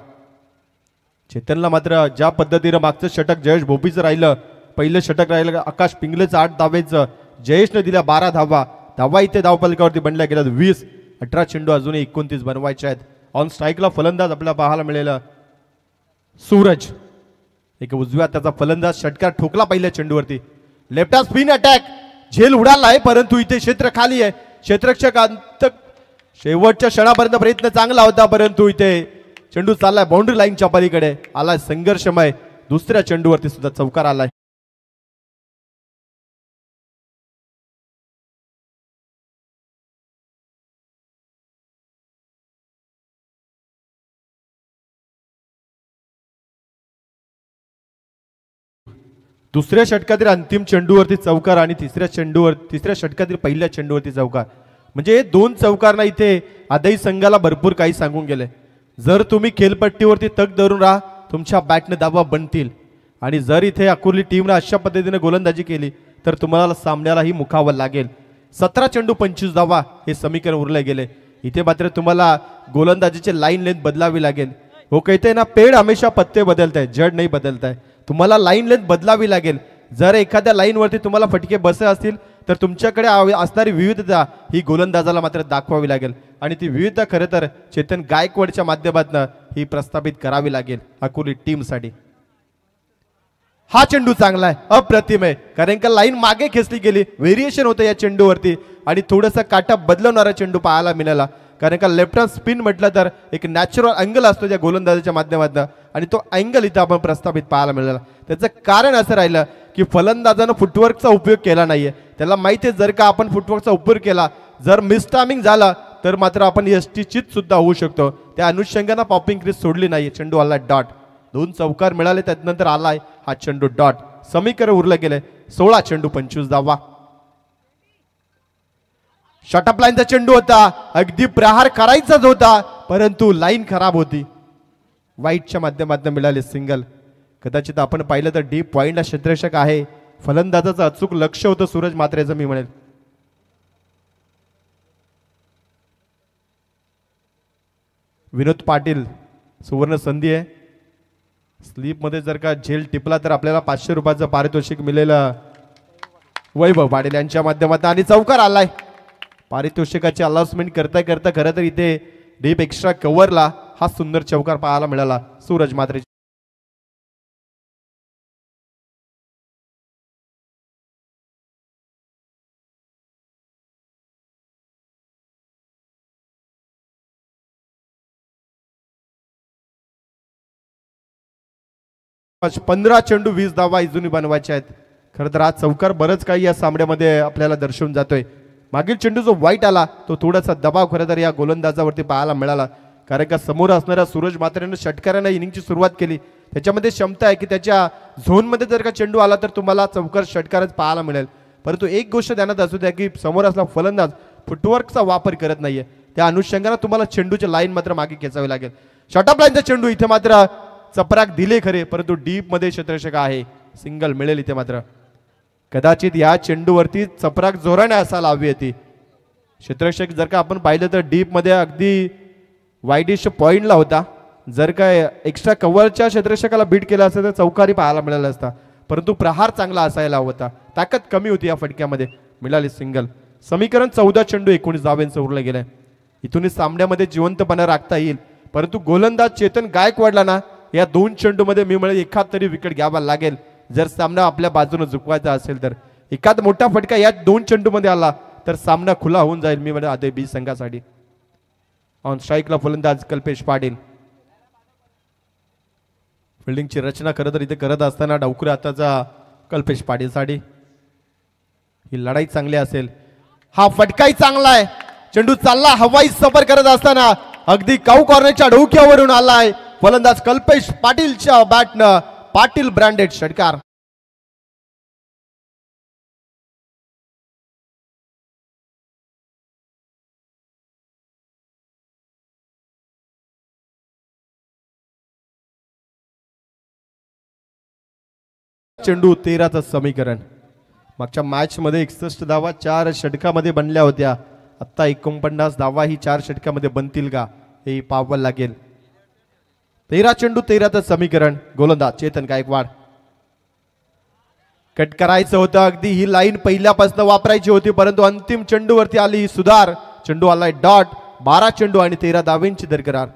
चेतनला मात्र ज्या पद्धतीनं मागचं षटक जयेश भोपीचं राहिलं, पहिलं षटक राहिलं आकाश पिंगलेचं 8 धावेचं, जयेशने दिल्या 12 धावा. धावा इथे धावफलकावरती बनल्या गेल्या 20. 18 चेंडू अजूनही 29 बनवायचे आहेत. ऑन स्ट्राईकला फलंदाज आपल्याला पाहायला मिळेल सूरज. एक उजव्या त्याचा फलंदाज षटकार ठोकला पहिल्या चेंडूवरती. लेफ्ट स्पिन अटॅक झेल उडाला आहे, परंतु इथे क्षेत्र खाली आहे. क्षेत्ररक्षक शेवटच्या क्षणापर्यंत प्रयत्न चांगला होता, परंतु इथे चेंडू चाललाय बाउंड्री लाईनच्या पलीकडे. आलाय संघर्षमय. दुसऱ्या चेंडूवरती सुद्धा चौकार आलाय. दुसऱ्या षटकातील अंतिम चेंडूवरती चौकार आणि तिसऱ्या षटकातील पहिल्या चेंडूवरती चौकार. म्हणजे दोन चौकारना इथे आदई संघाला भरपूर काही सांगून गेले. जर तुम्ही खेळपट्टीवरती तग धरून राहा, तुमच्या बॅटने धावा बनतील. आणि जर इथे अकोली टीमने अशा पद्धतीने गोलंदाजी केली तर तुम्हाला सामन्यालाही मुखावं लागेल. 17 चेंडू 25 धावा हे समीकरण उरले गेले. इथे मात्र तुम्हाला गोलंदाजीचे लाईन लेंथ बदलावी लागेल. हो कहते ना, पेड़ हमेशा पत्ते बदलत आहे, जड नाही बदलत आहे. तुम्हाला लाईन लेंथ बदलावी लागेल. जर एखाद्या लाईनवरती तुम्हाला फटके बसत असतील तर तुमच्याकडे असणारी विविधता ही गोलंदाजाला मात्र दाखवावी लागेल. आणि ती विविधता खरं तर चेतन गायकवाडच्या माध्यमातून ही प्रस्थापित करावी लागेल अकोली टीमसाठी. हा चेंडू चांगला आहे, अप्रतिम आहे. कारण का लाईन मागे खेचली गेली, व्हेरिएशन होतं या चेंडूवरती आणि थोडासा काटा बदलवणारा चेंडू पाहायला मिळाला. कारण का लेफ्ट हँड स्पिन म्हटलं तर एक नॅचरल अँगल असतो त्या गोलंदाजाच्या माध्यमातून आणि तो अँगल इथं आपण प्रस्थापित पाहायला मिळाला. त्याचं कारण असं राहिलं की फलंदाजानं फुटवर्कचा उपयोग केला नाहीये. त्याला माहिती आहे जर का आपण फुटवर्कचा उपयोग केला, जर मिसटायमिंग झाला तर मात्र आपण यष्टीचित सुद्धा होऊ शकतो. त्या अनुषंगाने पॉपिंग क्रीज सोडली नाही. चेंडू आला डॉट. 2 चौकार मिळाले, त्यानंतर आलाय हा चेंडू डॉट. समीकरण उरलं गेले 16 चेंडू 25 धावा. शॉर्टअप लाईनचा चेंडू होता, अगदी प्रहार करायचाच होता, परंतु लाईन खराब होती. वाईटच्या माध्यमातून मिळाले सिंगल. कदाचित आपण पाहिलं तर डीप पॉइंटला क्षेत्ररक्षक आहे. फलंदाजाचं अचूक लक्ष होतं सूरज मात्रेचं मी म्हणेल. विनोद पाटील सुवर्ण संधी आहे. स्लीप मध्ये जर का झेल टिपला तर आपल्याला 500 रुपयाचं पारितोषिक मिळेल वैभव पाटील यांच्या माध्यमातून. आणि चौकार आलाय. पारितोषिकाची अनाउन्समेंट करता करता खरं तर इथे डीप एक्स्ट्रा कव्हरला हा सुंदर चौकार पाहायला मिळाला सूरज मात्रे. आज 15 चेंडू 20 धावा इजूनी बनवायचे आहेत. खरं तर आज चौकार बरंच काही या सामन्यामध्ये आपल्याला दर्शवून जातोय. मागील चेंडू जो वाईट आला तो थोडासा दबाव खरं तर या गोलंदाजावरती पाहायला मिळाला. कारण का समोर असणाऱ्या सूरज मात्रेनं षटकारानं इनिंगची सुरुवात केली. त्याच्यामध्ये क्षमता आहे की त्याच्या झोनमध्ये जर का चेंडू आला तर तुम्हाला चौकार षटकारच पाहायला मिळेल. परंतु एक गोष्ट ध्यानात असू द्या की समोर असला फलंदाज फुटवर्कचा वापर करत नाहीये. त्या अनुषंगाने तुम्हाला चेंडूच्या लाईन मात्र मागे खेचावी लागेल. शॉर्टअप लाईनचा चेंडू इथे मात्र चपराक दिले खरे, परंतु डीप मध्ये क्षेत्ररक्षक आहे. सिंगल मिळेल इथे मात्र. कदाचित या चेंडूवरती चपराक जोराने असायला हवी होती. क्षेत्ररक्षक जर का आपण पाहिलं तर डीप मध्ये अगदी वाईडिश पॉइंटला होता. जर का एक्स्ट्रा कव्हरच्या क्षेत्ररक्षकाला बीट केला असता तर चौकारी पाहायला मिळाला असता, परंतु प्रहार चांगला असायला होता. ताकद कमी होती या फटक्यामध्ये. मिळाली सिंगल. समीकरण 14 चेंडू 19 धावांचं उरलं गेलंय. इथून सामन्यामध्ये जिवंतपणा राखता येईल, परंतु गोलंदाज चेतन गायकवाडला ना या 2 चेंडूमध्ये मी म्हणेल एखाद तरी विकेट घ्यावा लागेल जर सामना आपल्या बाजूने झुकवायचा असेल तर. एखाद मोठा फटका या 2 चेंडूमध्ये आला तर सामना खुला होऊन जाईल मी म्हणेल आदय बी संघासाठी. ऑन स्ट्राईकला फलंदाज कल्पेश पाटील. फिल्डिंगची रचना खरं तर इथे करत असताना डावखुरे हाताचा कल्पेश पाटीलसाठी. ही लढाई चांगली असेल. हा फटकाही चांगला आहे. चेंडू चालला हवाई सफर करत असताना अगदी काऊ कॉर्नरच्या डोक्यावरून आलाय फलंदाज कल्पेश पाटीलच्या बॅटनं. पाटील ब्रँडेड षटकार. चेंडू 13चं समीकरण. मागच्या मॅच मध्ये 61 धावा 4 षटकामध्ये बनल्या होत्या. आता 49 धावा ही 4 षटकामध्ये बनतील का हे पाहावं लागेल. 13 चेंडू 13चं समीकरण. गोलंदाज चेतन गायकवाड. कट करायचं होतं अगदी ही लाईन पहिल्यापासून वापरायची होती परंतु अंतिम चेंडूवरती आली ही सुधार. चेंडू आलाय डॉट. 12 चेंडू आणि 13 धावांची दरकरार.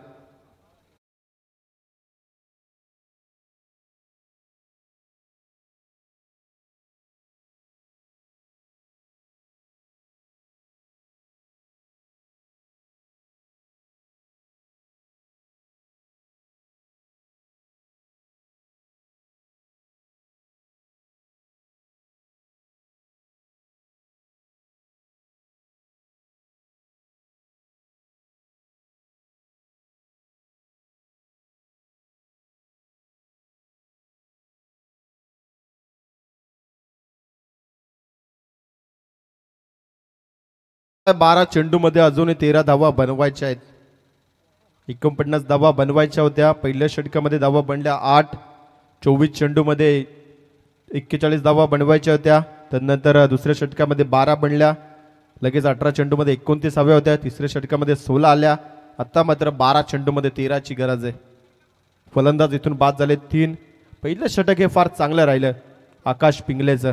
बारा चेंडू मध्ये अजूनही 13 धावा बनवायच्या आहेत. 49 धावा बनवायच्या होत्या. पहिल्या षटकामध्ये धावा बनल्या 8. 24 चेंडू मध्ये 41 धावा बनवायच्या होत्या. त्यानंतर दुसऱ्या षटकामध्ये 12 बनल्या. लगेच 18 चेंडू मध्ये 29 हव्या होत्या. तिसऱ्या षटकामध्ये 16 आल्या. आता मात्र 12 चेंडू मध्ये 13ची गरज आहे. फलंदाज इथून बाद झाले 3. पहिलं षटक हे फार चांगलं राहिलं आकाश पिंगलेचं.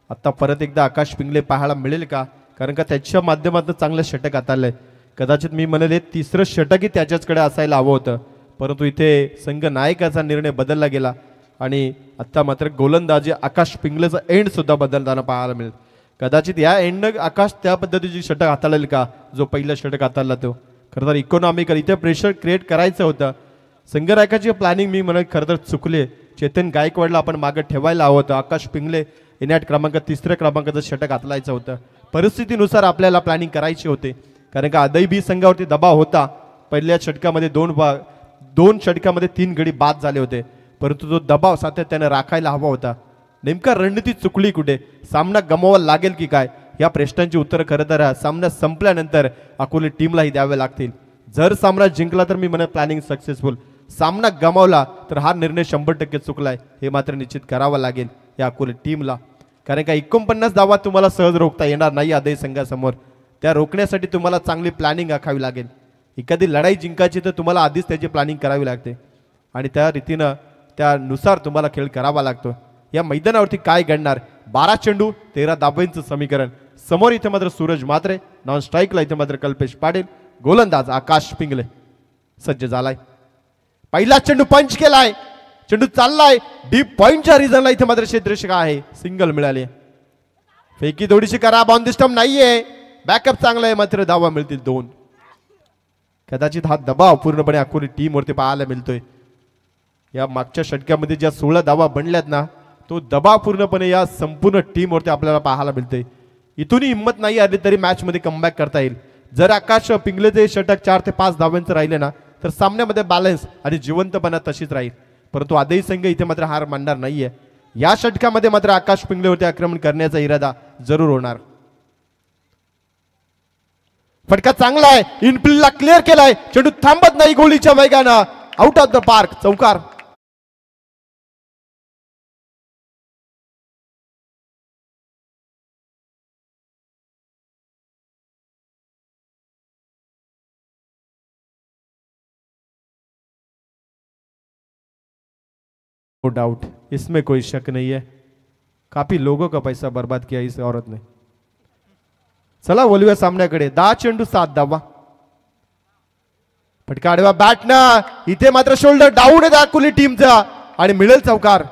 आता परत एकदा आकाश पिंगले पाहायला मिळेल का कारण का त्याच्या माध्यमातून चांगलं षटक हाताळलंय. कदाचित मी म्हणेल 3रं षटकही त्याच्याचकडे असायला हवं होतं परंतु इथे संघ नायकाचा निर्णय बदलला गेला आणि आता मात्र गोलंदाजी आकाश पिंगलेचा एंड सुद्धा बदलताना पाहायला मिळेल. कदाचित या एंड आकाश त्या पद्धतीची षटक हाताळेल का जो पहिला षटक हाताळला तो. खरं तर इकॉनॉमिकल इथे प्रेशर क्रिएट करायचं होतं. संघनायकाची प्लॅनिंग मी म्हणत खरं तर चुकले. चेतन गायकवाडला आपण मागे ठेवायला हवं होतं. आकाश पिंगले इनॅट क्रमांक 3ऱ्या क्रमांकाचं षटक हाताळायचं होतं. परिस्थितीनुसार आपल्याला प्लॅनिंग करायची होते कारण का आदई बी संघावरती दबाव होता. पहिल्या षटकामध्ये 2 षटकामध्ये 3 गडी बाद झाले होते परंतु तो दबाव सातत्याने राखायला हवा होता. नेमका रणनीती चुकली कुठे. सामना गमवावा लागेल की काय या प्रश्नांची उत्तरं खरं तर सामना संपल्यानंतर अकोले टीमलाही द्यावे लागतील. जर सामना जिंकला तर मी म्हणत प्लॅनिंग सक्सेसफुल. सामना गमावला तर हा निर्णय 100% चुकलाय हे मात्र निश्चित करावा लागेल या अकोले टीमला. कारण का 49 धावा तुम्हाला सहज रोखता येणार नाही आदय संघासमोर. त्या रोखण्यासाठी तुम्हाला चांगली प्लॅनिंग आखावी लागेल. एखादी लढाई जिंकायची तर तुम्हाला आधीच त्याची प्लॅनिंग करावी लागते आणि त्या रीतीनं त्यानुसार तुम्हाला खेळ करावा लागतो. या मैदानावरती काय घडणार. 12 चेंडू 13 धावांचं समीकरण. समोर इथे मात्र सूरज म्हात्रे. नॉन स्ट्राईकला इथे मात्र कल्पेश पाटील. गोलंदाज आकाश पिंगले सज्ज झालाय. पहिला चेंडू पंच केलाय. चेंडू चाललाय डीप पॉइंटच्या रिझनला. इथे मात्र क्षेत्ररक्षक आहे. सिंगल मिळाले. फेकी थोडीशी खराब ऑन द स्टंप नाहीये. बॅकअप चांगला आहे मात्र धावा मिळतील 2. कदाचित हा दबाव पूर्णपणे अकोले टीम वरती पाहायला मिळतोय. या मागच्या षटकामध्ये ज्या 16 धावा बनल्यात ना तो दबाव पूर्णपणे या संपूर्ण टीम वरती आपल्याला पाहायला मिळतोय. इथूनही हिंमत नाही आली तरी मॅच मध्ये कमबॅक करता येईल. जर आकाश पिंगलेचे षटक 4 ते 5 धावांचं राहिले ना तर सामन्यामध्ये बॅलन्स आणि जिवंतपणा तशीच राहील. परंतु आदई संघ इथे मात्र हार मानणार नाहीये. या षटकामध्ये मात्र आकाश पिंगलेवरती आक्रमण करण्याचा इरादा जरूर होणार. फटका चांगला आहे. इनफिल्डला क्लिअर केलाय. चेंडू थांबत नाही गोळीच्या वेगानं. Out of the park. चौकार. नो डाउट इसमें कोई शक नहीं है. काफी लोगों का पैसा बर्बाद किया इस औरत ने. चला बोलूया सामन्याकडे. 10 चेंडू 7 धावा. फटका आडवा बॅट ना, इथे मात्र शोल्डर डाऊन आहे अकोली टीमचा आणि मिळेल चौकार.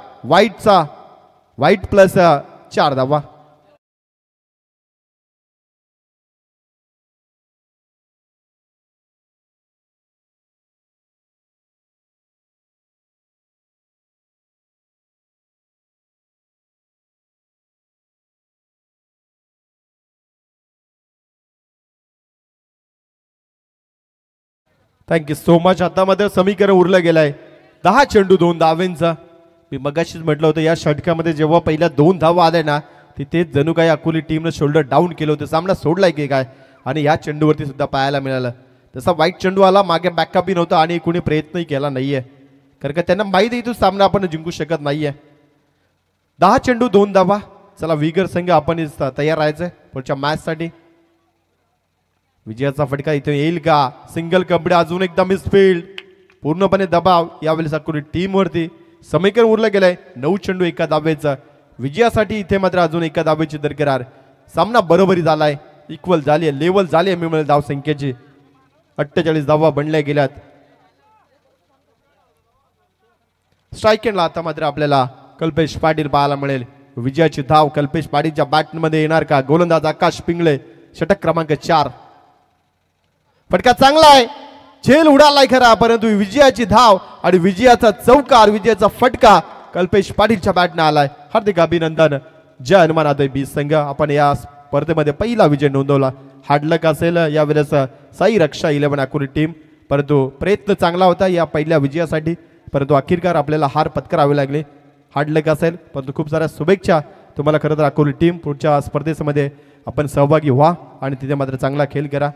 वाईट प्लस 4 धावा. Thank you so much. आता मध्ये समीकरण उरलं गेलंय 10 चेंडू 2 धावेंचा. मी मगाशीच म्हटलं होतं या षटकामध्ये जेव्हा पहिल्या 2 धावा आल्या ना तिथेच जणू काही अकोली टीमनं शोल्डर डाऊन केलं होतं. सामना सोडलाय की काय. आणि या चेंडूवरती सुद्धा पाहायला मिळालं. तसा वाईट चेंडू आला, मागे बॅकअपही नव्हता आणि कुणी प्रयत्नही केला नाहीये, कारण का त्यांना माहिती आहे तो सामना आपण जिंकू शकत नाहीये. 10 चेंडू 2 धावा. चला विगर संघ आपण तयार राहायचंय पुढच्या मॅच साठी. विजयाचा फटका इथे येईल का. सिंगल कबड्डी, अजून एकदा मिसफील्ड, पूर्णपणे दबाव यावेळेस अकोली टीम वरती. समीकरण उरलं गेलंय 9 चेंडू 1 धावेचा. विजयासाठी इथे मात्र अजून 1 धावेची दरकरार. सामना बरोबरी झालाय, इक्वल झाली, लेवल झाली मिळेल धाव संख्येची. 48 धावा बनल्या गेल्यात. स्ट्राईक एंडला आता मात्र आपल्याला कल्पेश पाटील पाहायला मिळेल. विजयाची धाव कल्पेश पाटीलच्या बॅटमध्ये येणार का. गोलंदाज आकाश पिंगळे, षटक क्रमांक 4. फटका चांगला आहे, झेल उडालाय खरा, परंतु विजयाची धाव आणि विजयाचा चौकार, विजयाचा फटका कल्पेश पाटीलच्या बॅटने आलाय. हार्दिक अभिनंदन. जय हनुमान आदय बी संघ. आपण या स्पर्धेमध्ये पहिला विजय नोंदवला. हार्डलक असेल यावेळेस साई रक्षा 11 अकोली टीम, परंतु प्रयत्न चांगला होता या पहिल्या विजयासाठी, परंतु अखेरकार आपल्याला हार पत्करावी लागली. हार्डलक असेल, परंतु खूप साऱ्या शुभेच्छा तुम्हाला. खरं तर अकोली टीम पुढच्या स्पर्धेमध्ये आपण सहभागी व्हा आणि तिथे मात्र चांगला खेळ करा.